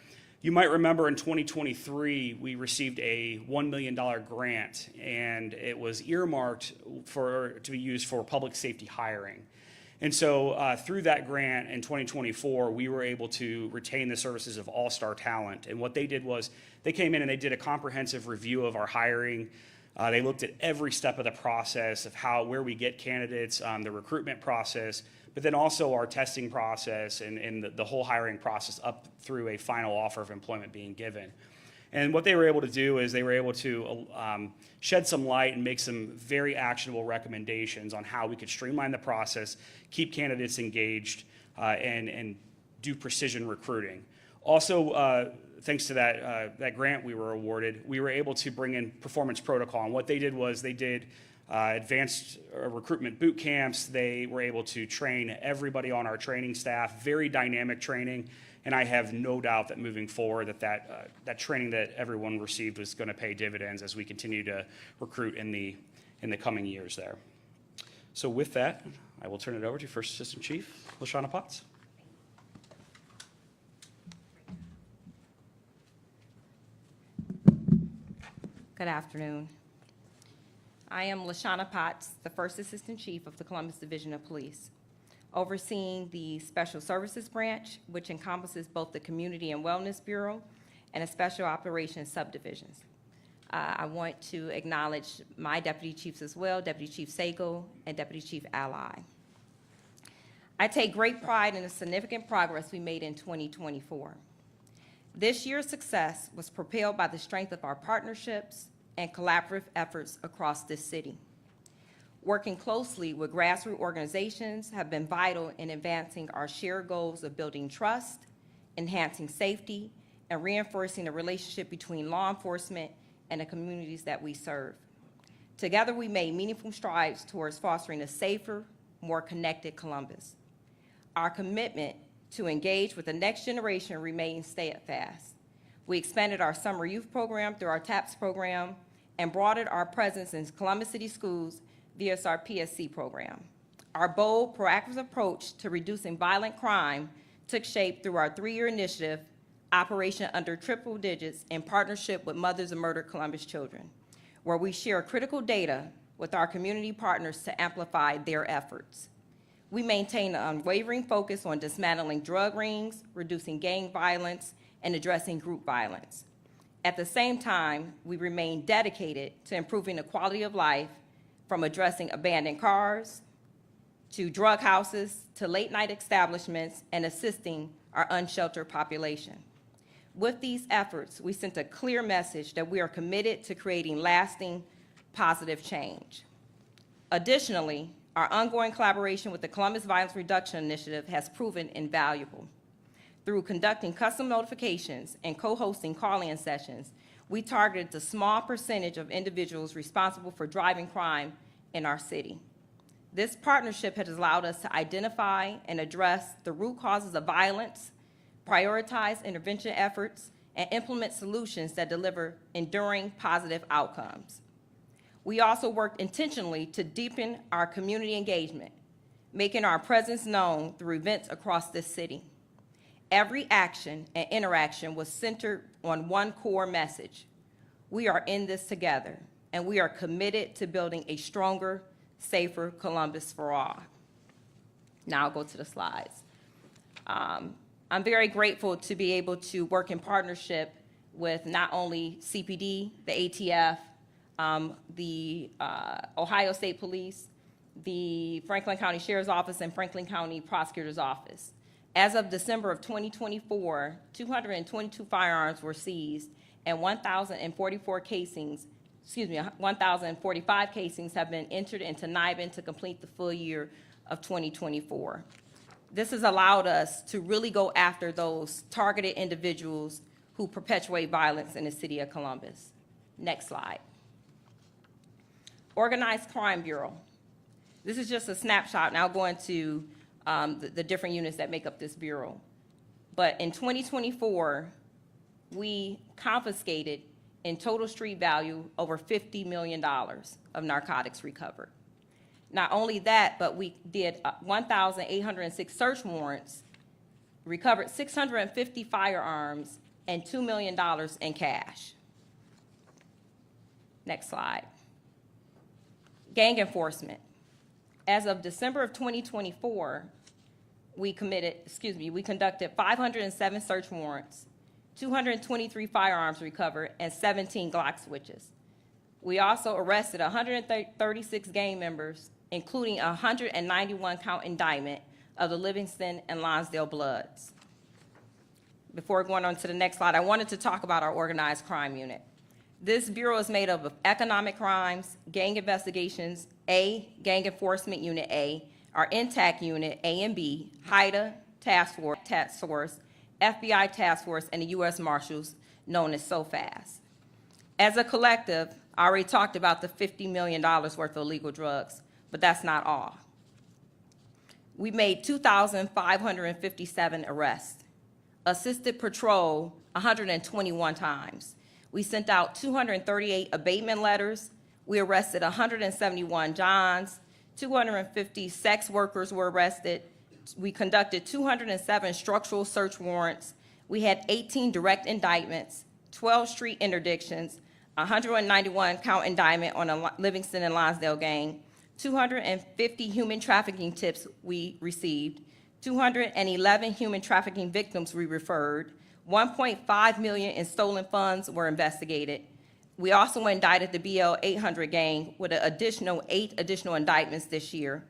You might remember in 2023, we received a $1 million grant, and it was earmarked to be used for public safety hiring. And so through that grant in 2024, we were able to retain the services of All-Star Talent. And what they did was they came in and they did a comprehensive review of our hiring. They looked at every step of the process of where we get candidates, the recruitment process, but then also our testing process and the whole hiring process up through a final offer of employment being given. And what they were able to do is they were able to shed some light and make some very actionable recommendations on how we could streamline the process, keep candidates engaged, and do precision recruiting. Also, thanks to that grant we were awarded, we were able to bring in performance protocol. And what they did was they did advanced recruitment boot camps. They were able to train everybody on our training staff, very dynamic training. And I have no doubt that moving forward that training that everyone received was going to pay dividends as we continue to recruit in the coming years there. So with that, I will turn it over to First Assistant Chief LaShawna Potts. Good afternoon. I am LaShawna Potts, the First Assistant Chief of the Columbus Division of Police, overseeing the Special Services Branch, which encompasses both the Community and Wellness Bureau and the Special Operations Subdivisions. I want to acknowledge my Deputy Chiefs as well, Deputy Chief Sago and Deputy Chief Ally. I take great pride in the significant progress we made in 2024. This year's success was propelled by the strength of our partnerships and collaborative efforts across this city. Working closely with grassroots organizations have been vital in advancing our shared goals of building trust, enhancing safety, and reinforcing the relationship between law enforcement and the communities that we serve. Together, we made meaningful strides towards fostering a safer, more connected Columbus. Our commitment to engage with the next generation remains steadfast. We expanded our summer youth program through our TAPS program and broadened our presence in Columbus City Schools via our PSC program. Our bold, proactive approach to reducing violent crime took shape through our 3-year initiative, Operation Under Triple Digits, in partnership with Mothers of Murdered Columbus Children, where we share critical data with our community partners to amplify their efforts. We maintain an unwavering focus on dismantling drug rings, reducing gang violence, and addressing group violence. At the same time, we remain dedicated to improving the quality of life, from addressing abandoned cars, to drug houses, to late-night establishments, and assisting our unsheltered population. With these efforts, we sent a clear message that we are committed to creating lasting, positive change. Additionally, our ongoing collaboration with the Columbus Violence Reduction Initiative has proven invaluable. Through conducting custom notifications and co-hosting call-in sessions, we targeted the small percentage of individuals responsible for driving crime in our city. This partnership has allowed us to identify and address the root causes of violence, prioritize intervention efforts, and implement solutions that deliver enduring positive outcomes. We also worked intentionally to deepen our community engagement, making our presence known through events across this city. Every action and interaction was centered on one core message: we are in this together, and we are committed to building a stronger, safer Columbus for all. Now I'll go to the slides. I'm very grateful to be able to work in partnership with not only CPD, the ATF, the Ohio State Police, the Franklin County Sheriff's Office, and Franklin County Prosecutor's Office. As of December of 2024, 222 firearms were seized, and 1,045 casings have been entered into NIBIN to complete the full year of 2024. This has allowed us to really go after those targeted individuals who perpetuate violence in the city of Columbus. Next slide. Organized Crime Bureau. This is just a snapshot, and I'll go into the different units that make up this bureau. But in 2024, we confiscated in total street value over $50 million of narcotics recovered. Not only that, but we did 1,806 search warrants, recovered 650 firearms, and $2 million in cash. Next slide. Gang enforcement. As of December of 2024, we conducted 507 search warrants, 223 firearms recovered, and 17 Glock switches. We also arrested 136 gang members, including a 191-count indictment of the Livingston and Lonsdale Bloods. Before going on to the next slide, I wanted to talk about our organized crime unit. This bureau is made up of economic crimes, gang investigations, A, Gang Enforcement Unit A, our INTAC Unit A and B, HIDA Task Force, FBI Task Force, and the U.S. Marshals, known as SOFAS. As a collective, I already talked about the $50 million worth of illegal drugs, but that's not all. We made 2,557 arrests, assisted patrol 121 times. We sent out 238 abatement letters. We arrested 171 Johns. 250 sex workers were arrested. We conducted 207 structural search warrants. We had 18 direct indictments, 12 street interdictions, 191 count indictment on a Livingston and Lonsdale gang, 250 human trafficking tips we received, 211 human trafficking victims we referred, 1.5 million in stolen funds were investigated. We also indicted the BL 800 gang with an additional 8 additional indictments this year.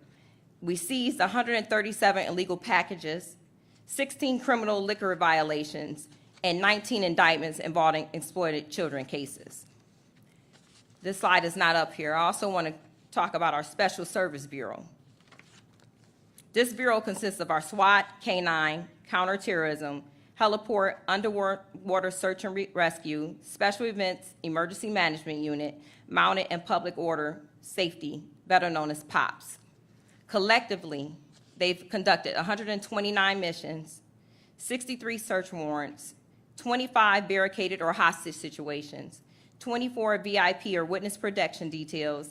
We seized 137 illegal packages, 16 criminal liquor violations, and 19 indictments involving exploited children cases. This slide is not up here. I also want to talk about our Special Service Bureau. This bureau consists of our SWAT, K-9, counterterrorism, heliport, underwater search and rescue, special events, emergency management unit, mounted and public order safety, better known as POPs. Collectively, they've conducted 129 missions, 63 search warrants, 25 barricaded or hostage situations, 24 VIP or witness protection details,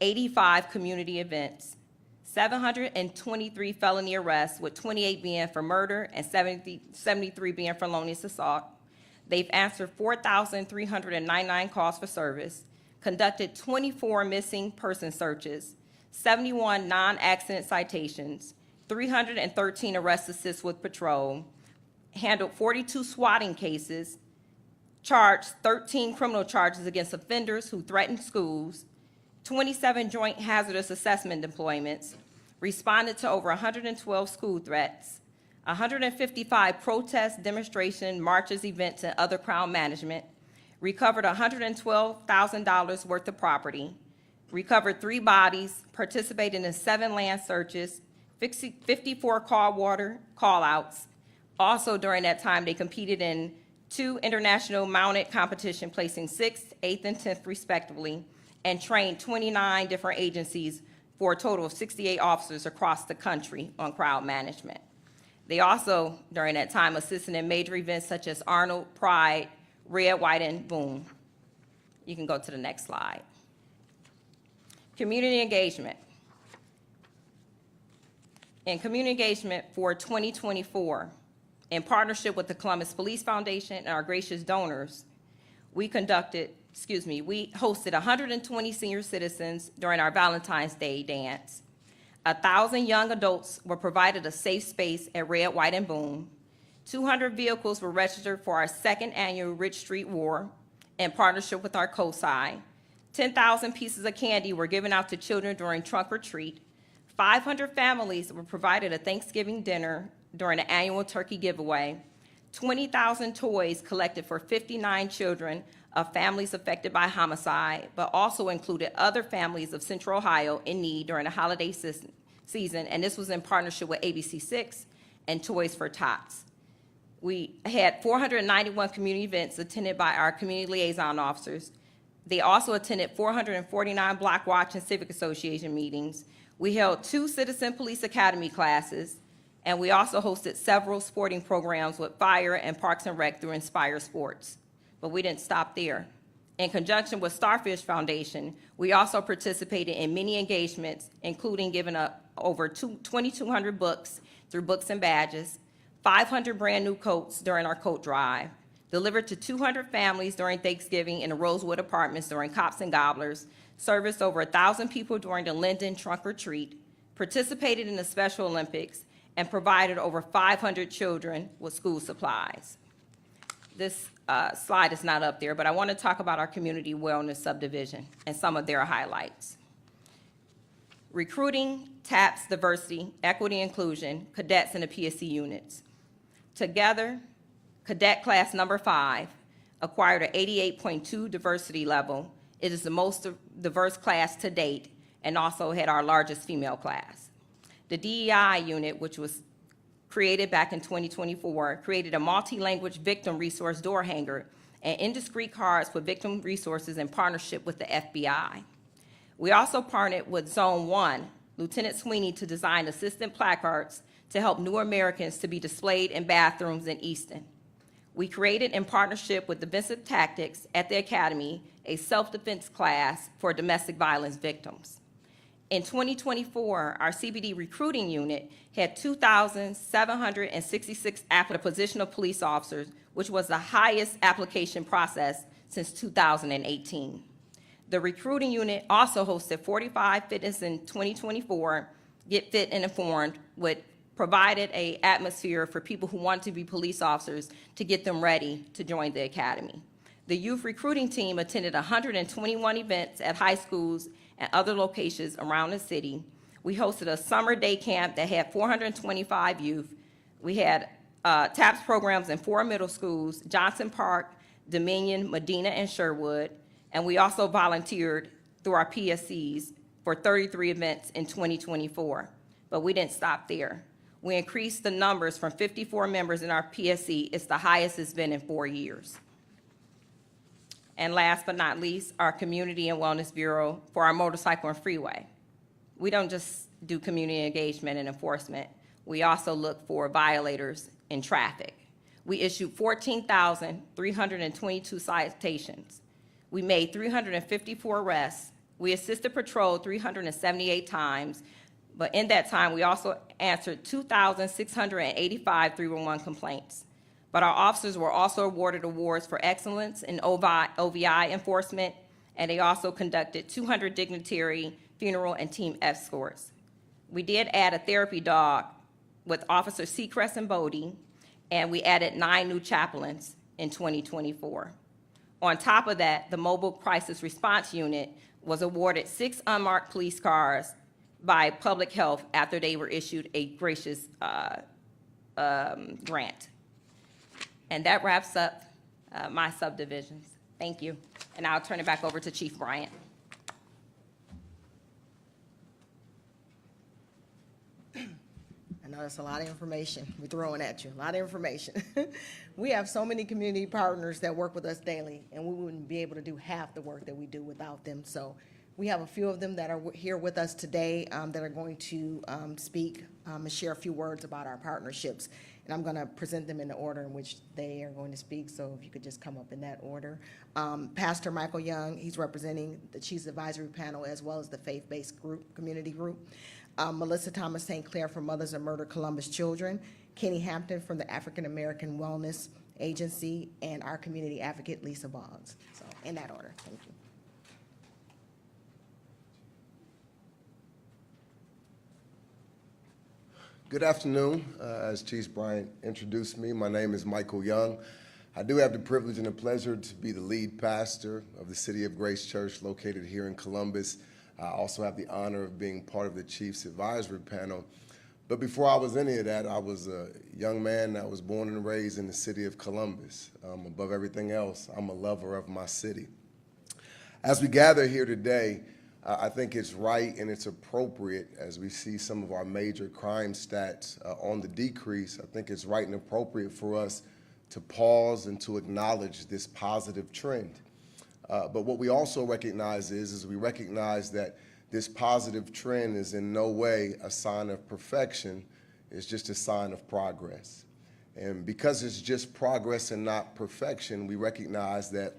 85 community events, 723 felony arrests, with 28 being for murder and 73 being for felonious assault. They've answered 4,399 calls for service, conducted 24 missing person searches, 71 non-accident citations, 313 arrest assists with patrol, handled 42 swatting cases, charged 13 criminal charges against offenders who threatened schools, 27 joint hazardous assessment deployments, responded to over 112 school threats, 155 protests, demonstration, marches, events, and other crowd management, recovered $112,000 worth of property, recovered 3 bodies, participated in 7 land searches, 54 call water call-outs. Also during that time, they competed in 2 international mounted competition, placing 6th, 8th, and 10th respectively, and trained 29 different agencies for a total of 68 officers across the country on crowd management. They also, during that time, assisted in major events such as Arnold, Pride, Red, White, and Boom. You can go to the next slide. Community engagement. In community engagement for 2024, in partnership with the Columbus Police Foundation and our gracious donors, we hosted 120 senior citizens during our Valentine's Day dance. 1,000 young adults were provided a safe space at Red, White, and Boom. 200 vehicles were registered for our 2nd annual Rich Street War in partnership with our COSI. 10,000 pieces of candy were given out to children during trunk or treat. 500 families were provided a Thanksgiving dinner during the annual turkey giveaway. 20,000 toys collected for 59 children of families affected by homicide, but also included other families of Central Ohio in need during the holiday season, and this was in partnership with ABC6 and Toys for Tots. We had 491 community events attended by our community liaison officers. They also attended 449 Block Watch and Civic Association meetings. We held 2 Citizen Police Academy classes, and we also hosted several sporting programs with Fire and Parks and Rec through Inspire Sports. But we didn't stop there. In conjunction with Starfish Foundation, we also participated in many engagements, including giving up over 2,200 books through Books and Badges, 500 brand new coats during our coat drive, delivered to 200 families during Thanksgiving in the Rosewood Apartments during Cops and Gobblers, serviced over 1,000 people during the Linden Trunk or Treat, participated in the Special Olympics, and provided over 500 children with school supplies. This slide is not up there, but I want to talk about our community wellness subdivision and some of their highlights. Recruiting, TAPS, diversity, equity, inclusion, cadets in the PSC units. Together, cadet class number 5 acquired an 88.2 diversity level. It is the most diverse class to date and also had our largest female class. The DEI unit, which was created back in 2024, created a multi-language victim resource door hanger and indiscreet cards for victim resources in partnership with the FBI. We also partnered with Zone 1, Lieutenant Sweeney, to design assistant placards to help new Americans to be displayed in bathrooms in Easton. We created, in partnership with Defensive Tactics at the Academy, a self-defense class for domestic violence victims. In 2024, our CBD recruiting unit had 2,766 applicant position of police officers, which was the highest application process since 2018. The recruiting unit also hosted 45 fitness in 2024, Get Fit and Informed, which provided an atmosphere for people who want to be police officers to get them ready to join the academy. The youth recruiting team attended 121 events at high schools and other locations around the city. We hosted a summer day camp that had 425 youth. We had TAPS programs in 4 middle schools, Johnson Park, Dominion, Medina, and Sherwood. And we also volunteered through our PSCs for 33 events in 2024. But we didn't stop there. We increased the numbers from 54 members in our PSC. It's the highest it's been in 4 years. And last but not least, our Community and Wellness Bureau for our motorcycle and freeway. We don't just do community engagement and enforcement. We also look for violators in traffic. We issued 14,322 citations. We made 354 arrests. We assisted patrol 378 times, but in that time, we also answered 2,685 311 complaints. But our officers were also awarded awards for excellence in OVI enforcement, and they also conducted 200 dignitary funeral and team escorts. We did add a therapy dog with Officer Seacrest and Bodie, and we added 9 new chaplains in 2024. On top of that, the Mobile Crisis Response Unit was awarded 6 unmarked police cars by Public Health after they were issued a gracious grant. And that wraps up my subdivisions. Thank you. And I'll turn it back over to Chief Bryant. I know that's a lot of information we're throwing at you, a lot of information. We have so many community partners that work with us daily, and we wouldn't be able to do half the work that we do without them. So we have a few of them that are here with us today that are going to speak and share a few words about our partnerships. And I'm going to present them in the order in which they are going to speak, so if you could just come up in that order. Pastor Michael Young, he's representing the Chiefs Advisory Panel as well as the faith-based group, community group. Melissa Thomas St. Clair from Mothers of Murdered Columbus Children, Kenny Hampton from the African American Wellness Agency, and our community advocate, Lisa Boggs. So in that order, thank you. Good afternoon. As Chief Bryant introduced me, my name is Michael Young. I do have the privilege and the pleasure to be the lead pastor of the City of Grace Church located here in Columbus. I also have the honor of being part of the Chiefs Advisory Panel. But before I was any of that, I was a young man that was born and raised in the city of Columbus. Above everything else, I'm a lover of my city. As we gather here today, I think it's right and it's appropriate as we see some of our major crime stats on the decrease. I think it's right and appropriate for us to pause and to acknowledge this positive trend. But what we also recognize is we recognize that this positive trend is in no way a sign of perfection. It's just a sign of progress. And because it's just progress and not perfection, we recognize that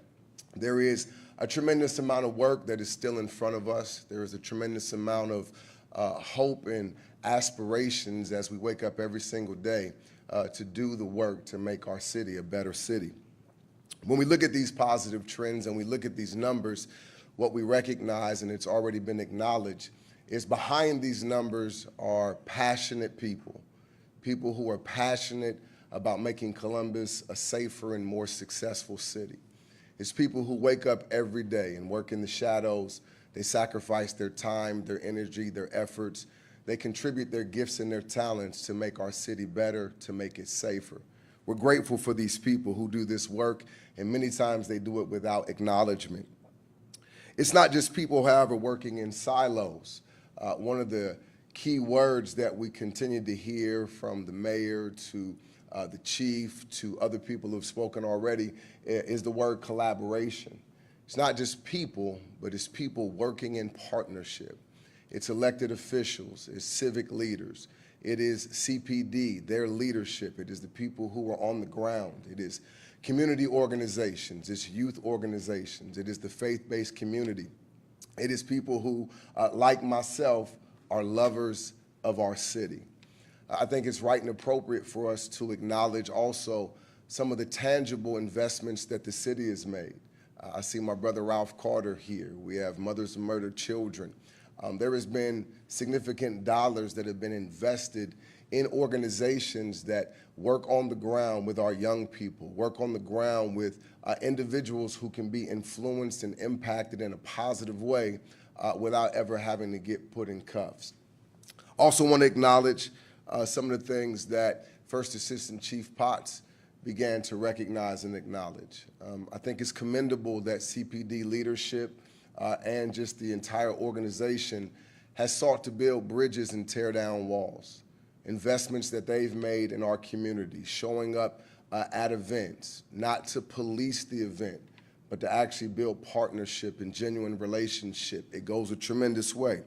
there is a tremendous amount of work that is still in front of us. There is a tremendous amount of hope and aspirations as we wake up every single day to do the work to make our city a better city. When we look at these positive trends and we look at these numbers, what we recognize, and it's already been acknowledged, is behind these numbers are passionate people, people who are passionate about making Columbus a safer and more successful city. It's people who wake up every day and work in the shadows. They sacrifice their time, their energy, their efforts. They contribute their gifts and their talents to make our city better, to make it safer. We're grateful for these people who do this work, and many times they do it without acknowledgement. It's not just people, however, working in silos. One of the key words that we continue to hear from the mayor to the chief to other people who've spoken already is the word collaboration. It's not just people, but it's people working in partnership. It's elected officials, it's civic leaders, it is CPD, their leadership, it is the people who are on the ground, it is community organizations, it's youth organizations, it is the faith-based community. It is people who, like myself, are lovers of our city. I think it's right and appropriate for us to acknowledge also some of the tangible investments that the city has made. I see my brother Ralph Carter here. We have Mothers of Murdered Children. There has been significant dollars that have been invested in organizations that work on the ground with our young people, work on the ground with individuals who can be influenced and impacted in a positive way without ever having to get put in cuffs. Also want to acknowledge some of the things that First Assistant Chief Potts began to recognize and acknowledge. I think it's commendable that CPD leadership and just the entire organization has sought to build bridges and tear down walls. investments that they've made in our community, showing up at events, not to police the event, but to actually build partnership and genuine relationship. It goes a tremendous way.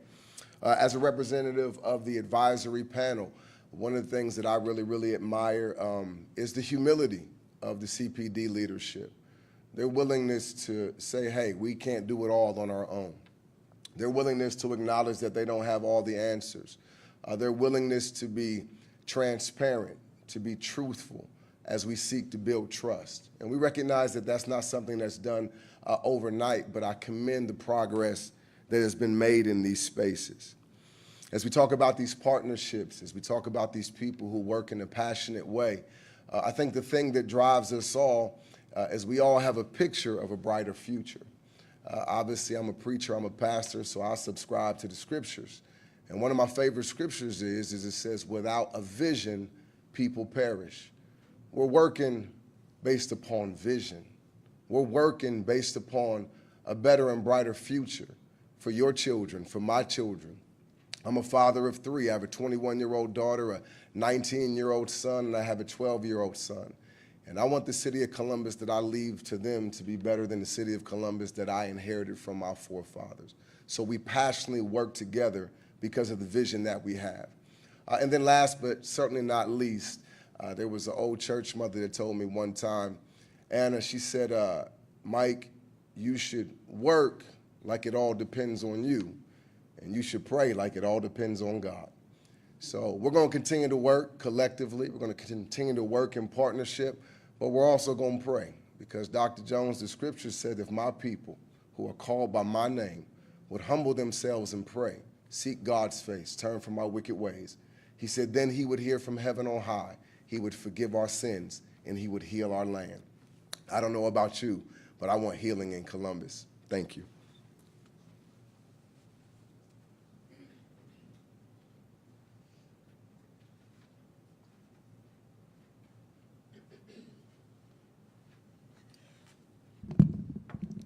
As a representative of the advisory panel, one of the things that I really admire is the humility of the CPD leadership. Their willingness to say, hey, we can't do it all on our own. Their willingness to acknowledge that they don't have all the answers. Their willingness to be transparent, to be truthful as we seek to build trust. And we recognize that that's not something that's done overnight, but I commend the progress that has been made in these spaces. As we talk about these partnerships, as we talk about these people who work in a passionate way, I think the thing that drives us all is we all have a picture of a brighter future. Obviously, I'm a preacher, I'm a pastor, so I subscribe to the scriptures. And one of my favorite scriptures is it says, without a vision, people perish. We're working based upon vision. We're working based upon a better and brighter future for your children, for my children. I'm a father of three. I have a 21-year-old daughter, a 19-year-old son, and I have a 12-year-old son. And I want the city of Columbus that I leave to them to be better than the city of Columbus that I inherited from my forefathers. So we passionately work together because of the vision that we have. And then last but certainly not least, there was an old church mother that told me one time, Anna, she said, Mike, you should work like it all depends on you, and you should pray like it all depends on God. So we're going to continue to work collectively. We're going to continue to work in partnership, but we're also going to pray because Dr. Jones, the scripture said, if my people who are called by my name would humble themselves and pray, seek God's face, turn from our wicked ways, he said, then he would hear from heaven on high. He would forgive our sins, and he would heal our land. I don't know about you, but I want healing in Columbus. Thank you.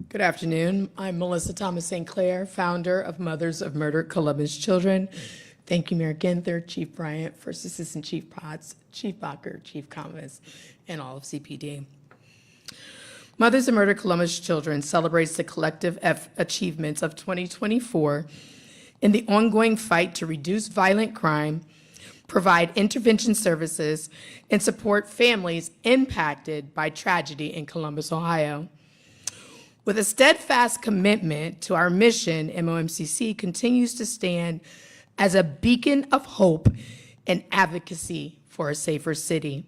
Good afternoon. I'm Melissa Thomas St. Clair, founder of Mothers of Murdered Columbus Children. Thank you, Mayor Ginther, Chief Bryant, First Assistant Chief Potts, Chief Bacher, Chief Thomas, and all of CPD. Mothers of Murdered Columbus Children celebrates the collective achievements of 2024 in the ongoing fight to reduce violent crime, provide intervention services, and support families impacted by tragedy in Columbus, Ohio. With a steadfast commitment to our mission, MOMCC continues to stand as a beacon of hope and advocacy for a safer city.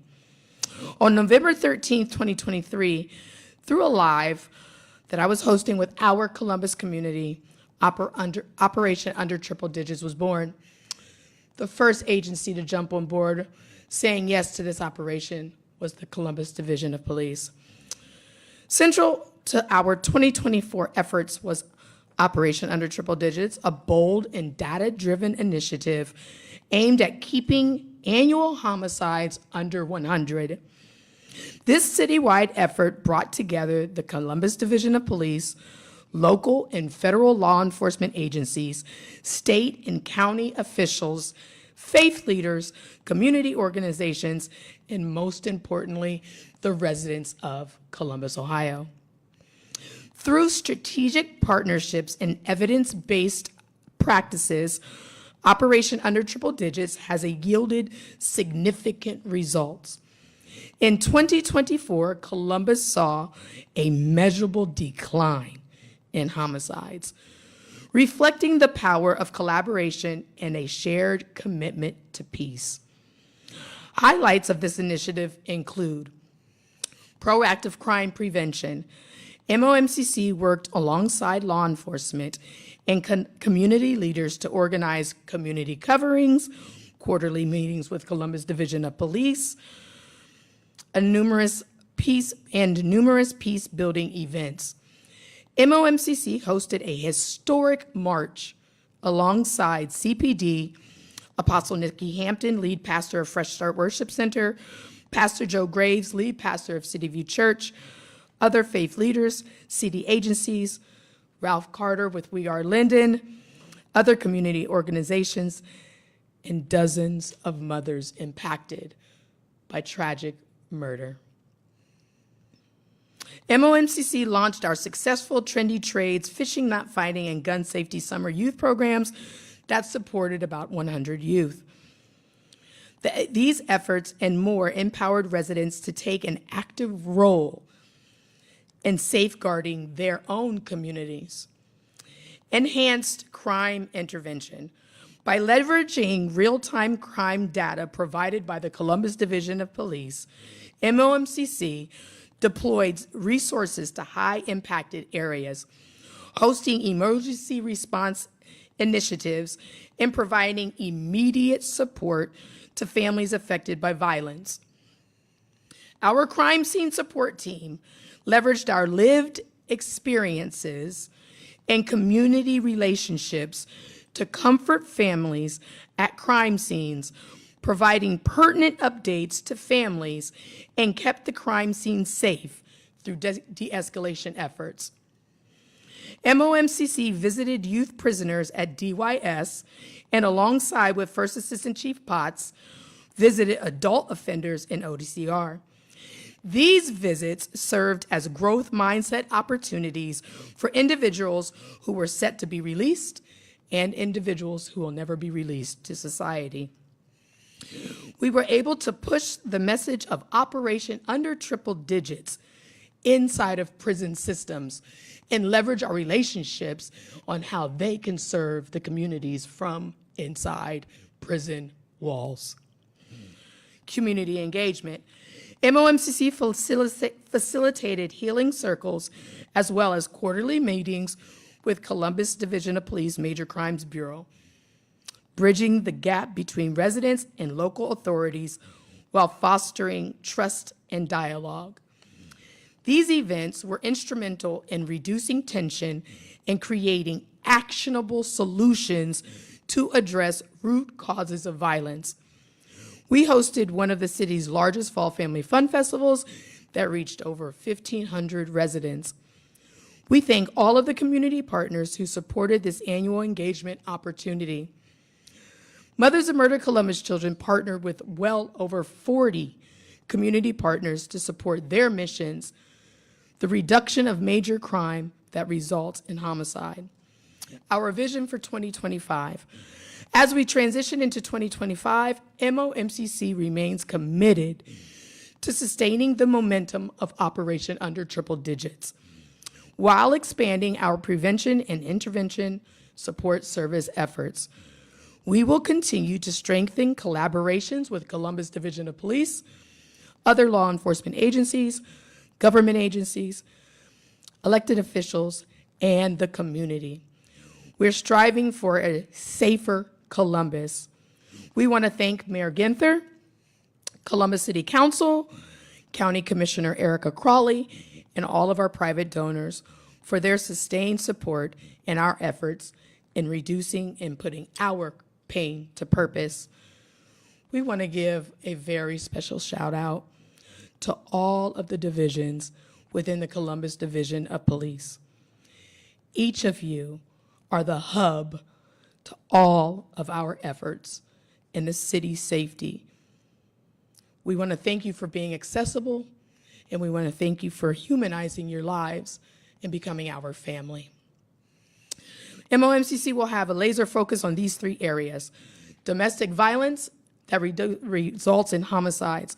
On November 13th, 2023, through a live that I was hosting with our Columbus community, Operation Under Triple Digits was born. The first agency to jump on board saying yes to this operation was the Columbus Division of Police. Central to our 2024 efforts was Operation Under Triple Digits, a bold and data-driven initiative aimed at keeping annual homicides under 100. This citywide effort brought together the Columbus Division of Police, local and federal law enforcement agencies, state and county officials, faith leaders, community organizations, and most importantly, the residents of Columbus, Ohio. Through strategic partnerships and evidence-based practices, Operation Under Triple Digits has yielded significant results. In 2024, Columbus saw a measurable decline in homicides, reflecting the power of collaboration and a shared commitment to peace. Highlights of this initiative include proactive crime prevention. MOMCC worked alongside law enforcement and community leaders to organize community coverings, quarterly meetings with Columbus Division of Police, numerous peace-building events. MOMCC hosted a historic march alongside CPD, Apostle Nikki Hampton, lead pastor of Fresh Start Worship Center, Pastor Joe Graves, lead pastor of City View Church, other faith leaders, city agencies, Ralph Carter with We Are Linden, other community organizations, and dozens of mothers impacted by tragic murder. MOMCC launched our successful Trendy Trades, Fishing Not Fighting, and Gun Safety Summer Youth programs that supported about 100 youth. These efforts and more empowered residents to take an active role in safeguarding their own communities. Enhanced crime intervention. By leveraging real-time crime data provided by the Columbus Division of Police, MOMCC deployed resources to high-impacted areas, hosting emergency response initiatives and providing immediate support to families affected by violence. Our crime scene support team leveraged our lived experiences and community relationships to comfort families at crime scenes, providing pertinent updates to families, and kept the crime scene safe through de-escalation efforts. MOMCC visited youth prisoners at DYS and, alongside with First Assistant Chief Potts, visited adult offenders in ODCR. These visits served as growth mindset opportunities for individuals who were set to be released and individuals who will never be released to society. We were able to push the message of Operation Under Triple Digits inside of prison systems and leverage our relationships on how they can serve the communities from inside prison walls. Community engagement. MOMCC facilitated healing circles as well as quarterly meetings with Columbus Division of Police Major Crimes Bureau, bridging the gap between residents and local authorities while fostering trust and dialogue. These events were instrumental in reducing tension and creating actionable solutions to address root causes of violence. We hosted one of the city's largest fall family fun festivals that reached over 1,500 residents. We thank all of the community partners who supported this annual engagement opportunity. Mothers of Murdered Columbus Children partnered with well over 40 community partners to support their missions, the reduction of major crime that results in homicide. Our vision for 2025. As we transition into 2025, MOMCC remains committed to sustaining the momentum of Operation Under Triple Digits, while expanding our prevention and intervention support service efforts. We will continue to strengthen collaborations with Columbus Division of Police, other law enforcement agencies, government agencies, elected officials, and the community. We're striving for a safer Columbus. We want to thank Mayor Ginther, Columbus City Council, County Commissioner Erica Crawley, and all of our private donors for their sustained support in our efforts in reducing and putting our pain to purpose. We want to give a very special shout out to all of the divisions within the Columbus Division of Police. Each of you are the hub to all of our efforts in the city's safety. We want to thank you for being accessible, and we want to thank you for humanizing your lives and becoming our family. MOMCC will have a laser focus on these three areas: domestic violence that results in homicides.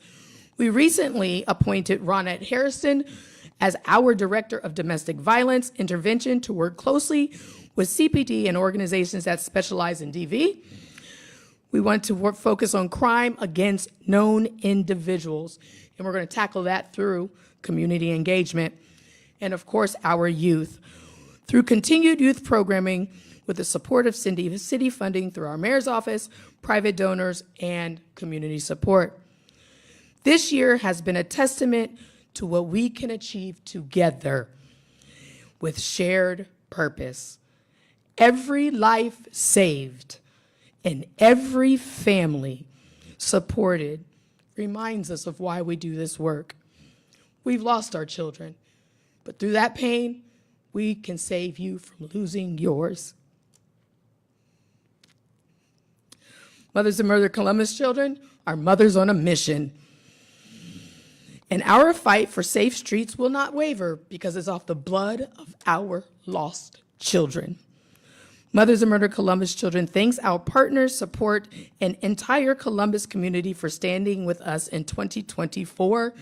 We recently appointed Ronette Harrison as our Director of Domestic Violence Intervention to work closely with CPD and organizations that specialize in DV. We want to focus on crime against known individuals, and we're going to tackle that through community engagement. And of course, our youth, through continued youth programming with the support of city funding through our mayor's office, private donors, and community support. This year has been a testament to what we can achieve together with shared purpose. Every life saved and every family supported reminds us of why we do this work. We've lost our children, but through that pain, we can save you from losing yours. Mothers of Murdered Columbus Children are mothers on a mission. And our fight for safe streets will not waver because it's off the blood of our lost children. Mothers of Murdered Columbus Children thanks our partners, support, and entire Columbus community for standing with us in 2024.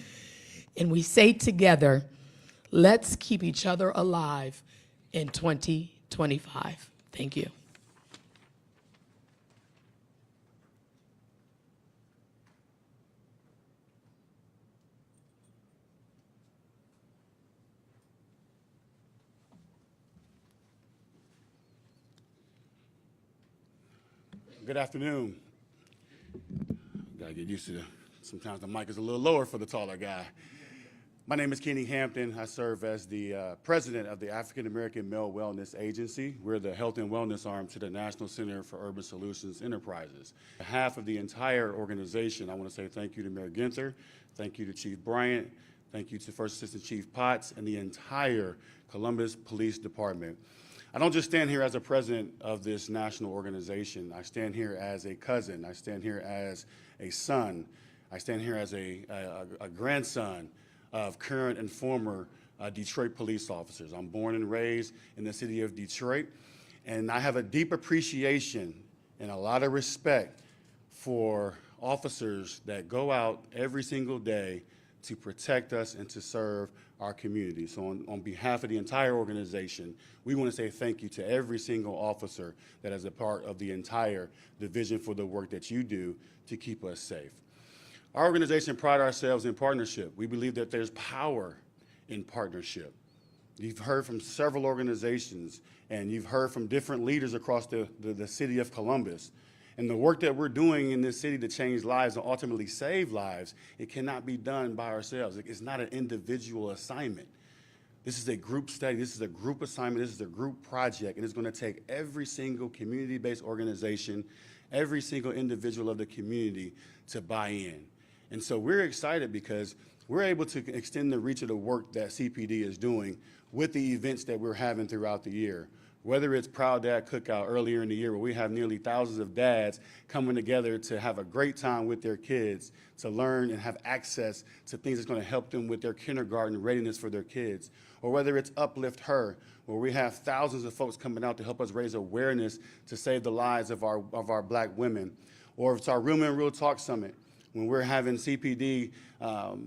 And we say together, let's keep each other alive in 2025. Thank you. Good afternoon. Gotta get used to sometimes the mic is a little lower for the taller guy. My name is Kenny Hampton. I serve as the president of the African American Male Wellness Agency. We're the health and wellness arm to the National Center for Urban Solutions Enterprises. On behalf of the entire organization, I want to say thank you to Mayor Ginther, thank you to Chief Bryant, thank you to First Assistant Chief Potts, and the entire Columbus Police Department. I don't just stand here as a president of this national organization. I stand here as a cousin. I stand here as a son. I stand here as a grandson of current and former Detroit police officers. I'm born and raised in the city of Detroit, and I have a deep appreciation and a lot of respect for officers that go out every single day to protect us and to serve our community. So on behalf of the entire organization, we want to say thank you to every single officer that is a part of the entire division for the work that you do to keep us safe. Our organization prides ourselves in partnership. We believe that there's power in partnership. You've heard from several organizations, and you've heard from different leaders across the city of Columbus. And the work that we're doing in this city to change lives and ultimately save lives, it cannot be done by ourselves. It's not an individual assignment. This is a group study. This is a group assignment. This is a group project. And it's going to take every single community-based organization, every single individual of the community to buy in. And so we're excited because we're able to extend the reach of the work that CPD is doing with the events that we're having throughout the year. Whether it's Proud Dad Cookout earlier in the year where we have nearly thousands of dads coming together to have a great time with their kids, to learn and have access to things that's going to help them with their kindergarten readiness for their kids. Or whether it's Uplift Her, where we have thousands of folks coming out to help us raise awareness to save the lives of our black women. Or it's our Real Men Real Talk Summit, when we're having CPD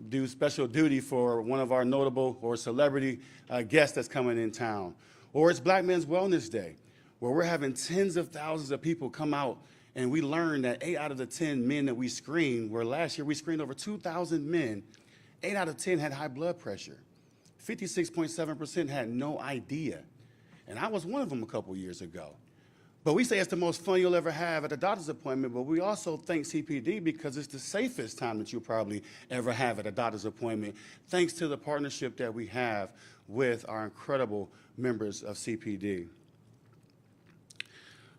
do special duty for one of our notable or celebrity guests that's coming in town. Or it's Black Men's Wellness Day, where we're having tens of thousands of people come out, and we learned that 8 out of the 10 men that we screened, where last year we screened over 2,000 men, 8 out of 10 had high blood pressure. 56.7% had no idea. And I was one of them a couple years ago. But we say it's the most fun you'll ever have at a doctor's appointment, but we also thank CPD because it's the safest time that you'll probably ever have at a doctor's appointment, thanks to the partnership that we have with our incredible members of CPD.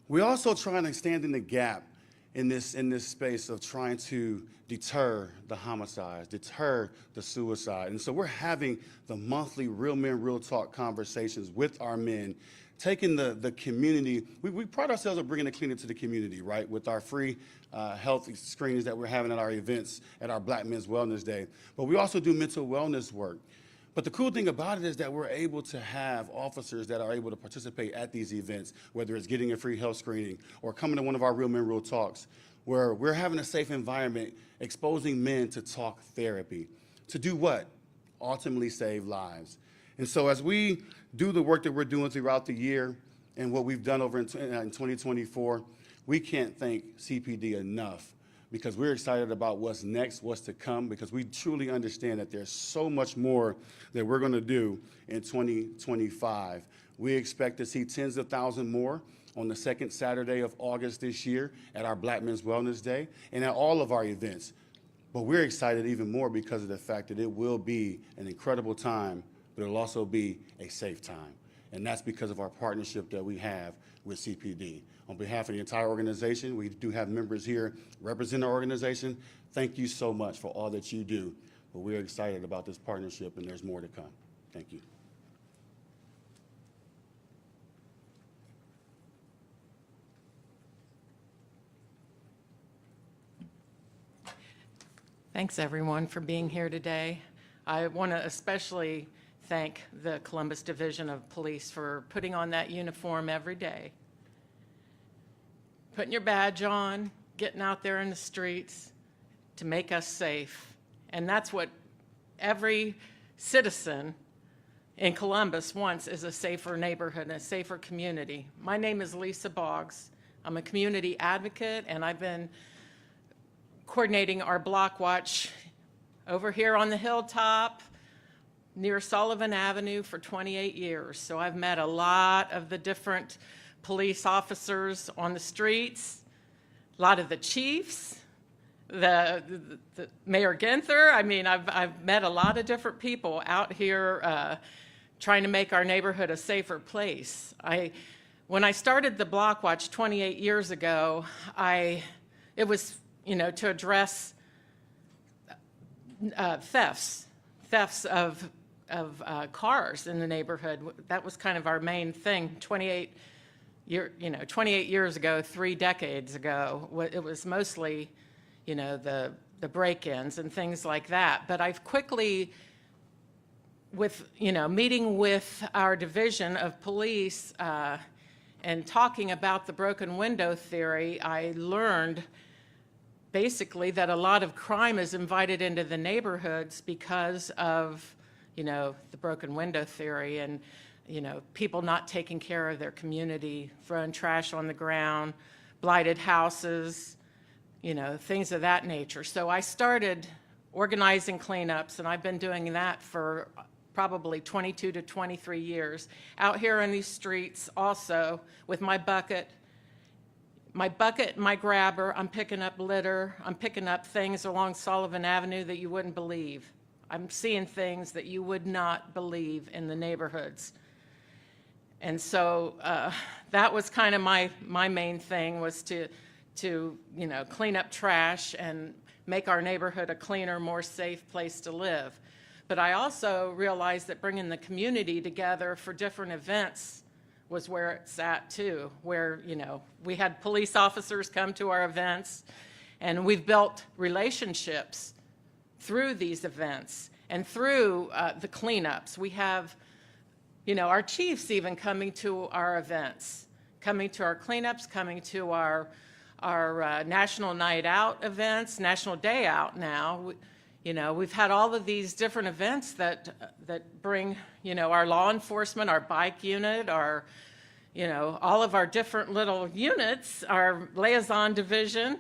We also trying to stand in the gap in this space of trying to deter the homicides, deter the suicide. And so we're having the monthly Real Men Real Talk conversations with our men, taking the community. We pride ourselves on bringing the cleaner to the community, right, with our free health screenings that we're having at our events at our Black Men's Wellness Day. But we also do mental wellness work. But the cool thing about it is that we're able to have officers that are able to participate at these events, whether it's getting a free health screening or coming to one of our Real Men Real Talks, where we're having a safe environment, exposing men to talk therapy. To do what? Ultimately save lives. And so as we do the work that we're doing throughout the year and what we've done over in 2024, we can't thank CPD enough, because we're excited about what's next, what's to come, because we truly understand that there's so much more that we're going to do in 2025. We expect to see tens of thousands more on the second Saturday of August this year at our Black Men's Wellness Day and at all of our events. But we're excited even more because of the fact that it will be an incredible time, but it'll also be a safe time. And that's because of our partnership that we have with CPD. On behalf of the entire organization, we do have members here representing our organization. Thank you so much for all that you do. But we're excited about this partnership, and there's more to come. Thank you. Thanks, everyone, for being here today. I want to especially thank the Columbus Division of Police for putting on that uniform every day, putting your badge on, getting out there in the streets to make us safe. And that's what every citizen in Columbus wants, is a safer neighborhood, a safer community. My name is Lisa Boggs. I'm a community advocate, and I've been coordinating our block watch over here on the hilltop near Sullivan Avenue for 28 years. So I've met a lot of the different police officers on the streets, a lot of the chiefs, the Mayor Ginther. I mean, I've met a lot of different people out here trying to make our neighborhood a safer place. When I started the Block Watch 28 years ago, it was, to address thefts of cars in the neighborhood. That was kind of our main thing. 28 years ago, 3 decades ago, it was mostly, the break-ins and things like that. But I've quickly, meeting with our division of police and talking about the broken window theory, I learned basically that a lot of crime is invited into the neighborhoods because of, the broken window theory and, people not taking care of their community, throwing trash on the ground, blighted houses, things of that nature. So I started organizing cleanups, and I've been doing that for probably 22 to 23 years, out here in these streets also with my bucket, my grabber. I'm picking up litter. I'm picking up things along Sullivan Avenue that you wouldn't believe. I'm seeing things that you would not believe in the neighborhoods. And so that was kind of my main thing, was to clean up trash and make our neighborhood a cleaner, more safe place to live. But I also realized that bringing the community together for different events was where it's at too, where, we had police officers come to our events, and we've built relationships through these events and through the cleanups. We have, our chiefs even coming to our events, coming to our cleanups, coming to our National Night Out events, National Day Out now. We've had all of these different events that bring, our law enforcement, our bike unit, our, all of our different little units, our liaison division.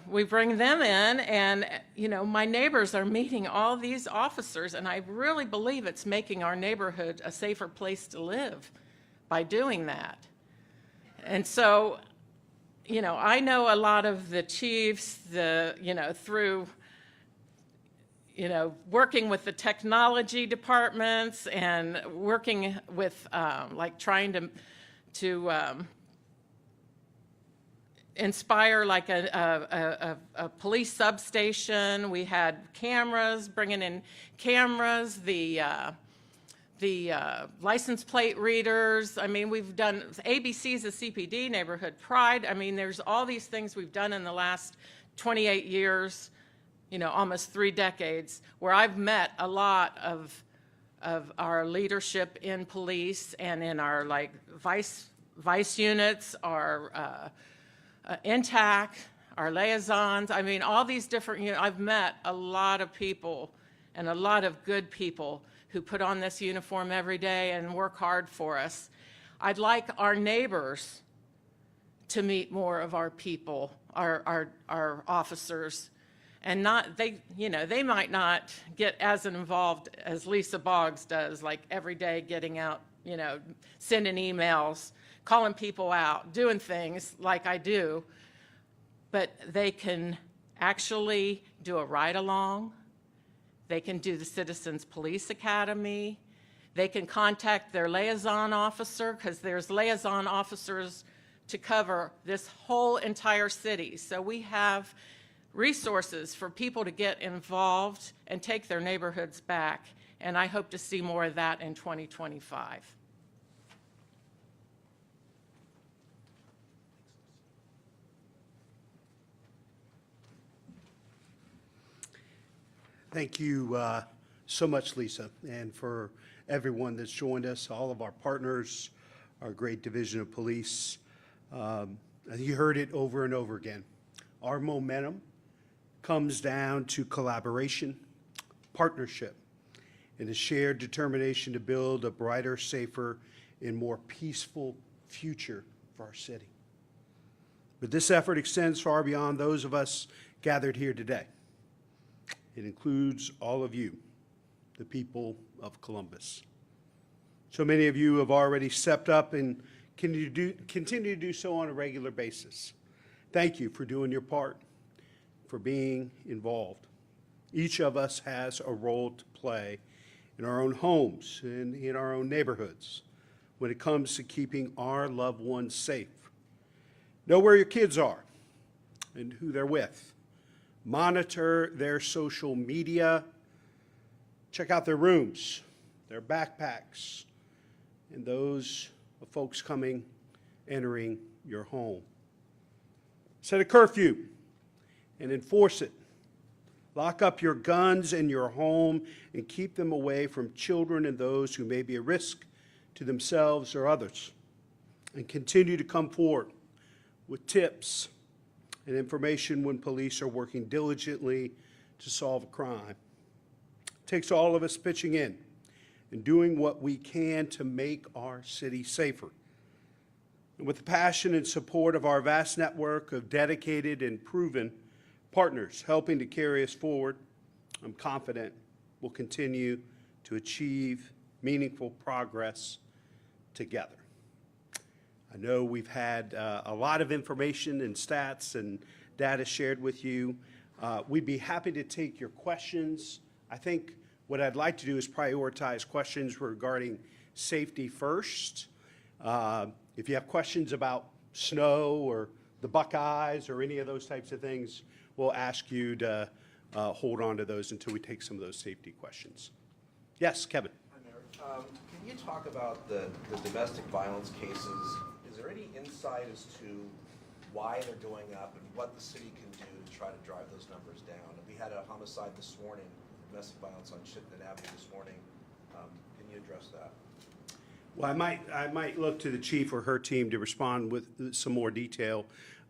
We bring them in, and, my neighbors are meeting all these officers, and I really believe it's making our neighborhood a safer place to live by doing that. And so, I know a lot of the chiefs, through working with the technology departments and working with, trying to inspire like a police substation. We had cameras, bringing in cameras, the license plate readers. I mean, we've done ABC's a CPD, Neighborhood Pride. I mean, there's all these things we've done in the last 28 years, almost 3 decades, where I've met a lot of our leadership in police and in our vice units, our INTAC, our liaisons. I mean, all these different, I've met a lot of people and a lot of good people who put on this uniform every day and work hard for us. I'd like our neighbors to meet more of our people, our officers, and they might not get as involved as Lisa Boggs does, like every day getting out, sending emails, calling people out, doing things like I do, but they can actually do a ride-along. They can do the Citizens Police Academy. They can contact their liaison officer, because there's liaison officers to cover this whole entire city. So we have resources for people to get involved and take their neighborhoods back, and I hope to see more of that in 2025. Thank you so much, Lisa, and for everyone that's joined us, all of our partners, our great Division of Police. You heard it over and over again. Our momentum comes down to collaboration, partnership, and a shared determination to build a brighter, safer, and more peaceful future for our city. But this effort extends far beyond those of us gathered here today. It includes all of you, the people of Columbus. So many of you have already stepped up and continue to do so on a regular basis. Thank you for doing your part, for being involved. Each of us has a role to play in our own homes and in our own neighborhoods when it comes to keeping our loved ones safe. Know where your kids are and who they're with. Monitor their social media. Check out their rooms, their backpacks, and those of folks entering your home. Set a curfew and enforce it. Lock up your guns in your home and keep them away from children and those who may be a risk to themselves or others. And continue to come forward with tips and information when police are working diligently to solve a crime. It takes all of us pitching in and doing what we can to make our city safer. And with the passion and support of our vast network of dedicated and proven partners helping to carry us forward, I'm confident we'll continue to achieve meaningful progress together. I know we've had a lot of information and stats and data shared with you. We'd be happy to take your questions. I think what I'd like to do is prioritize questions regarding safety first. If you have questions about snow or the Buckeyes or any of those types of things, we'll ask you to hold on to those until we take some of those safety questions. Yes, Kevin. Hi, Mayor. Can you talk about the domestic violence cases? Is there any insight as to why they're going up and what the city can do to try to drive those numbers down? We had a homicide this morning, domestic violence on Shipton Avenue this morning. Can you address that? Well, I might look to the chief or her team to respond with some more detail.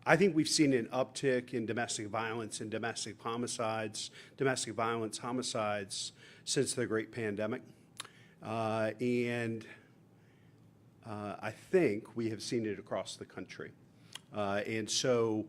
I think we've seen an uptick in domestic violence and domestic homicides, domestic violence homicides since the great pandemic. I think we have seen it across the country. And so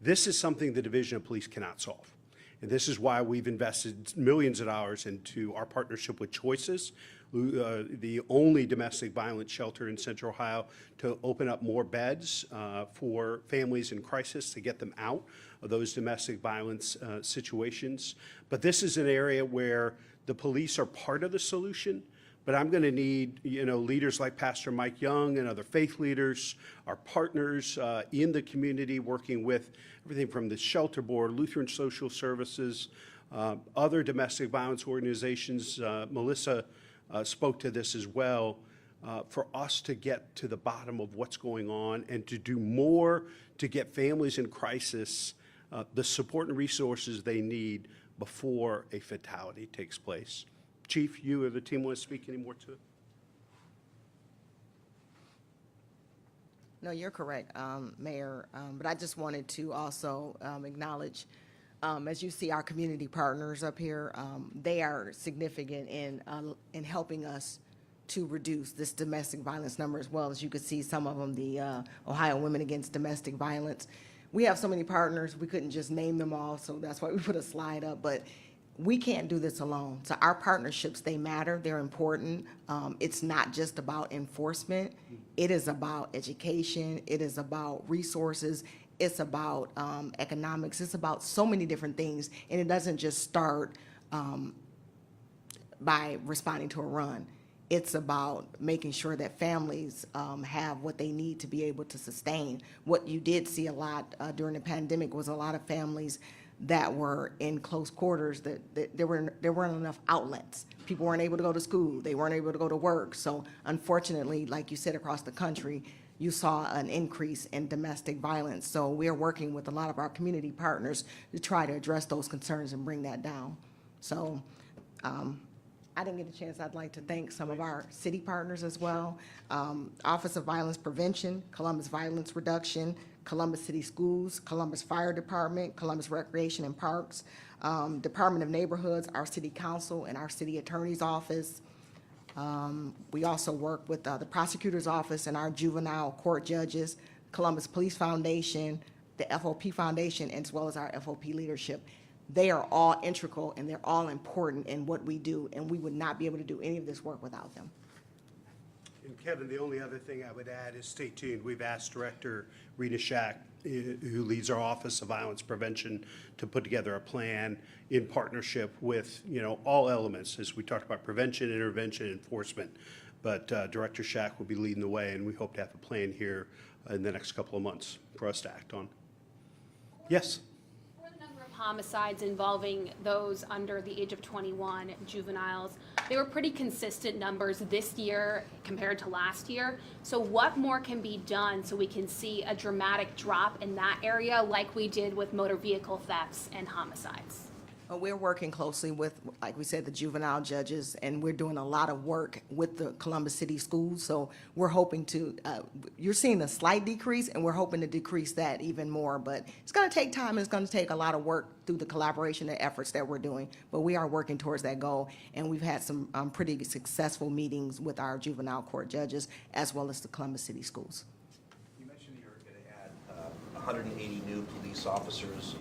this is something the Division of Police cannot solve. And this is why we've invested millions of dollars into our partnership with Choices, the only domestic violence shelter in Central Ohio, to open up more beds for families in crisis to get them out of those domestic violence situations. But this is an area where the police are part of the solution, but I'm going to need, leaders like Pastor Mike Young and other faith leaders, our partners in the community, working with everything from the Shelter Board, Lutheran Social Services, other domestic violence organizations. Melissa spoke to this as well, for us to get to the bottom of what's going on and to do more to get families in crisis the support and resources they need before a fatality takes place. Chief, you or the team want to speak any more to it? No, you're correct, Mayor, but I just wanted to also acknowledge, as you see our community partners up here, they are significant in helping us to reduce this domestic violence number, as well as you could see some of them, the Ohio Women Against Domestic Violence. We have so many partners, we couldn't just name them all, so that's why we put a slide up, but we can't do this alone. So our partnerships, they matter, they're important. It's not just about enforcement. It is about education. It is about resources. It's about economics. It's about so many different things. And it doesn't just start by responding to a run. It's about making sure that families have what they need to be able to sustain. What you did see a lot during the pandemic was a lot of families that were in close quarters, that there weren't enough outlets. People weren't able to go to school. They weren't able to go to work. So unfortunately, like you said, across the country, you saw an increase in domestic violence. So we're working with a lot of our community partners to try to address those concerns and bring that down. So I didn't get a chance. I'd like to thank some of our city partners as well. Office of Violence Prevention, Columbus Violence Reduction, Columbus City Schools, Columbus Fire Department, Columbus Recreation and Parks, Department of Neighborhoods, our city council, and our city attorney's office. We also work with the prosecutor's office and our juvenile court judges, Columbus Police Foundation, the FOP Foundation, as well as our FOP leadership. They are all integral and they're all important in what we do, and we would not be able to do any of this work without them. And Kevin, the only other thing I would add is stay tuned. We've asked Director Rita Shack, who leads our Office of Violence Prevention, to put together a plan in partnership with, all elements, as we talked about prevention, intervention, enforcement. But Director Shack will be leading the way, and we hope to have a plan here in the next couple of months for us to act on. Yes? For the number of homicides involving those under the age of 21, juveniles, they were pretty consistent numbers this year compared to last year. So what more can be done so we can see a dramatic drop in that area like we did with motor vehicle thefts and homicides? We're working closely with, like we said, the juvenile judges, and we're doing a lot of work with the Columbus City Schools. So we're hoping to, you're seeing a slight decrease, and we're hoping to decrease that even more. But it's going to take time, and it's going to take a lot of work through the collaboration and efforts that we're doing. But we are working towards that goal, and we've had some pretty successful meetings with our juvenile court judges, as well as the Columbus City Schools. You mentioned you're going to add 180 new police officers.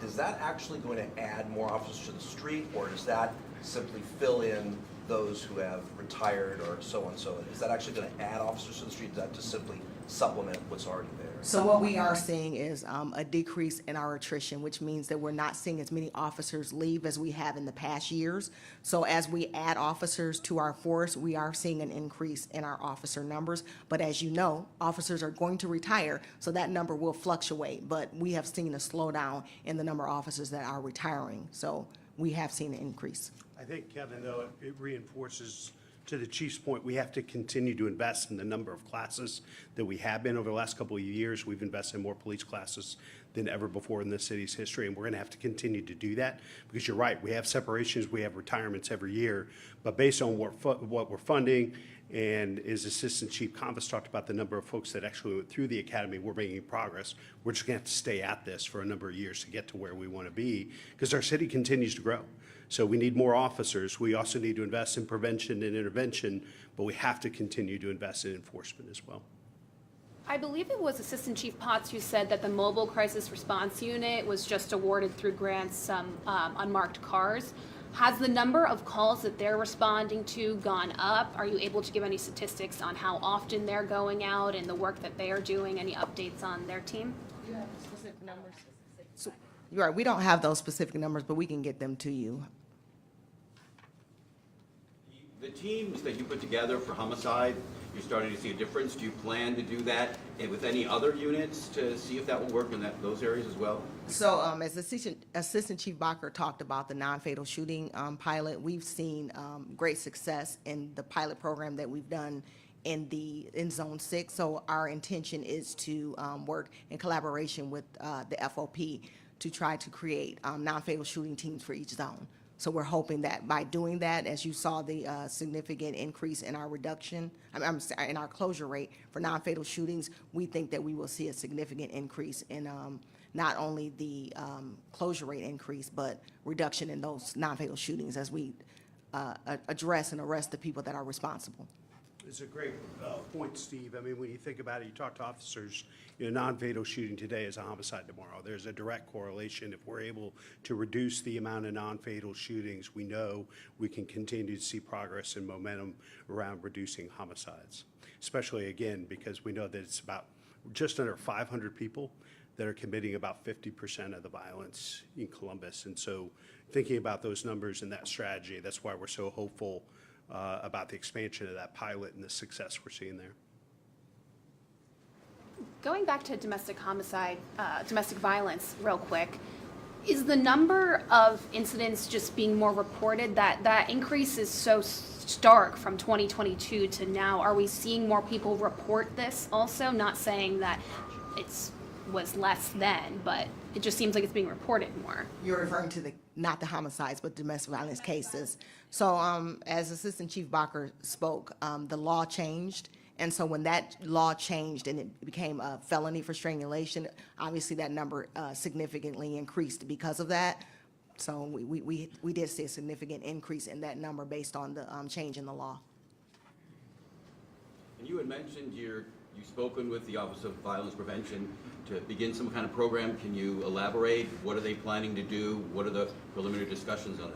Is that actually going to add more officers to the street, or does that simply fill in those who have retired or so on? So is that actually going to add officers to the street? Is that just simply supplement what's already there? So what we are seeing is a decrease in our attrition, which means that we're not seeing as many officers leave as we have in the past years. So as we add officers to our force, we are seeing an increase in our officer numbers. But as you know, officers are going to retire, so that number will fluctuate. But we have seen a slowdown in the number of officers that are retiring. So we have seen an increase. I think, Kevin, though, it reinforces, to the chief's point, we have to continue to invest in the number of classes that we have been over the last couple of years. We've invested in more police classes than ever before in the city's history, and we're going to have to continue to do that, because you're right, we have separations, we have retirements every year, but based on what we're funding, and as Assistant Chief Compass talked about the number of folks that actually went through the academy, we're making progress. We're just going to have to stay at this for a number of years to get to where we want to be, because our city continues to grow. So we need more officers. We also need to invest in prevention and intervention, but we have to continue to invest in enforcement as well. I believe it was Assistant Chief Potts who said that the Mobile Crisis Response Unit was just awarded through grants some unmarked cars. Has the number of calls that they're responding to gone up? Are you able to give any statistics on how often they're going out and the work that they are doing? Any updates on their team? Do you have specific numbers? So, you're right, we don't have those specific numbers, but we can get them to you. The teams that you put together for homicide, you're starting to see a difference. Do you plan to do that with any other units to see if that will work in those areas as well? So as Assistant Chief Bacher talked about the non-fatal shooting pilot, we've seen great success in the pilot program that we've done in Zone 6. So our intention is to work in collaboration with the FOP to try to create non-fatal shooting teams for each zone. So we're hoping that by doing that, as you saw the significant increase in our reduction, in our closure rate for non-fatal shootings, we think that we will see a significant increase in not only the closure rate increase, but reduction in those non-fatal shootings as we address and arrest the people that are responsible. It's a great point, Steve. I mean, when you think about it, you talk to officers, non-fatal shooting today is a homicide tomorrow. There's a direct correlation. If we're able to reduce the amount of non-fatal shootings, we know we can continue to see progress and momentum around reducing homicides, especially, again, because we know that it's about just under 500 people that are committing about 50% of the violence in Columbus. And so thinking about those numbers and that strategy, that's why we're so hopeful about the expansion of that pilot and the success we're seeing there. Going back to domestic homicide, domestic violence real quick, is the number of incidents just being more reported? That increase is so stark from 2022 to now. Are we seeing more people report this also? Not saying that it was less then, but It just seems like it's being reported more. You're referring to not the homicides, but domestic violence cases. So, as Assistant Chief Bacher spoke, the law changed. And so when that law changed and it became a felony for strangulation, obviously that number significantly increased because of that. So we did see a significant increase in that number based on the change in the law. And you had mentioned you've spoken with the Office of Violence Prevention to begin some kind of program. Can you elaborate? What are they planning to do? What are the preliminary discussions on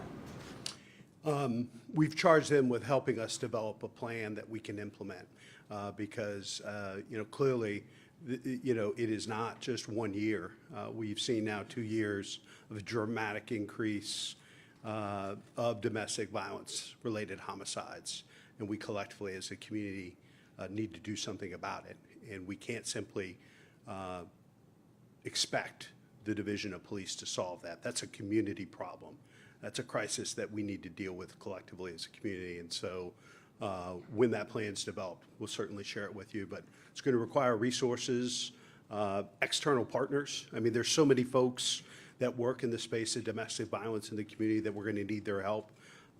that? We've charged them with helping us develop a plan that we can implement, because, clearly, it is not just 1 year. We've seen now 2 years of a dramatic increase of domestic violence-related homicides, and we collectively, as a community, need to do something about it. And we can't simply expect the Division of Police to solve that. That's a community problem. That's a crisis that we need to deal with collectively as a community. And so when that plan's developed, we'll certainly share it with you. But it's going to require resources, external partners. I mean, there's so many folks that work in the space of domestic violence in the community that we're going to need their help.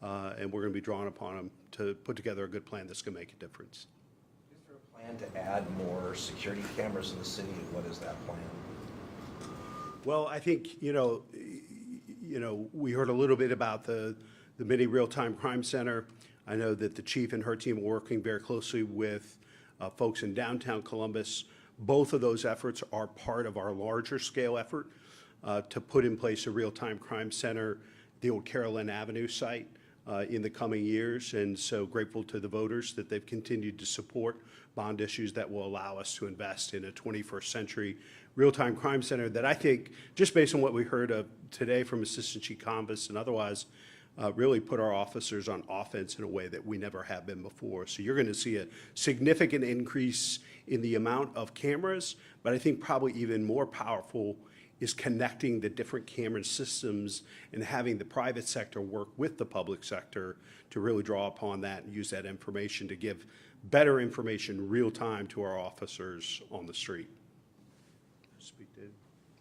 And we're going to be drawing upon them to put together a good plan that's going to make a difference. Is there a plan to add more security cameras in the city, and what is that plan? Well, I think, we heard a little bit about the mini real-time crime center. I know that the chief and her team are working very closely with folks in downtown Columbus. Both of those efforts are part of our larger scale effort to put in place a real-time crime center, the old Carolyn Avenue site, in the coming years. And so grateful to the voters that they've continued to support bond issues that will allow us to invest in a 21st century real-time crime center that I think, just based on what we heard of today from Assistant Chief Convis and otherwise, really put our officers on offense in a way that we never have been before. So you're going to see a significant increase in the amount of cameras, but I think probably even more powerful is connecting the different camera systems and having the private sector work with the public sector to really draw upon that and use that information to give better information real time to our officers on the street. Speak to it.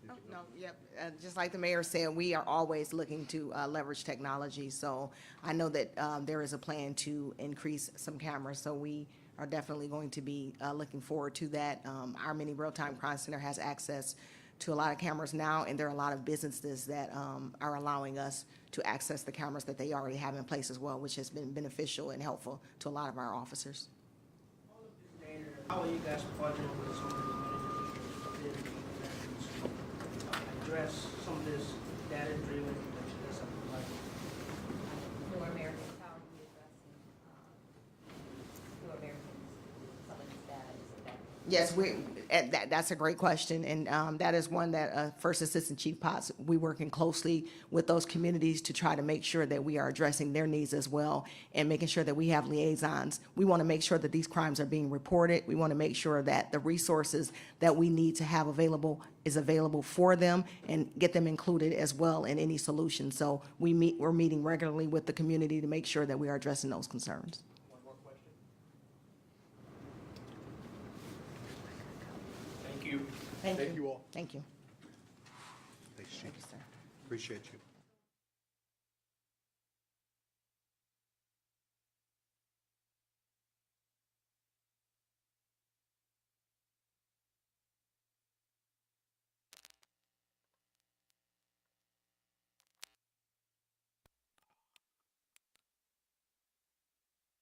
Oh, no, yep. Just like the mayor said, we are always looking to leverage technology. So I know that there is a plan to increase some cameras. So we are definitely going to be looking forward to that. Our mini real-time crime center has access to a lot of cameras now, and there are a lot of businesses that are allowing us to access the cameras that they already have in place as well, which has been beneficial and helpful to a lot of our officers. How are you guys partnering with some of these managers to address some of this data-driven that's up in life? Newer Americans, how are you addressing Newer Americans, some of these data? Yes, that's a great question, and that is one that First Assistant Chief Potts, we working closely with those communities to try to make sure that we are addressing their needs as well and making sure that we have liaisons. We want to make sure that these crimes are being reported. We want to make sure that the resources that we need to have available is available for them and get them included as well in any solution. So we're meeting regularly with the community to make sure that we are addressing those concerns. Thank you. Thank you. Thank you all. Thank you. Thanks, Chief. Thank you, sir. Appreciate you.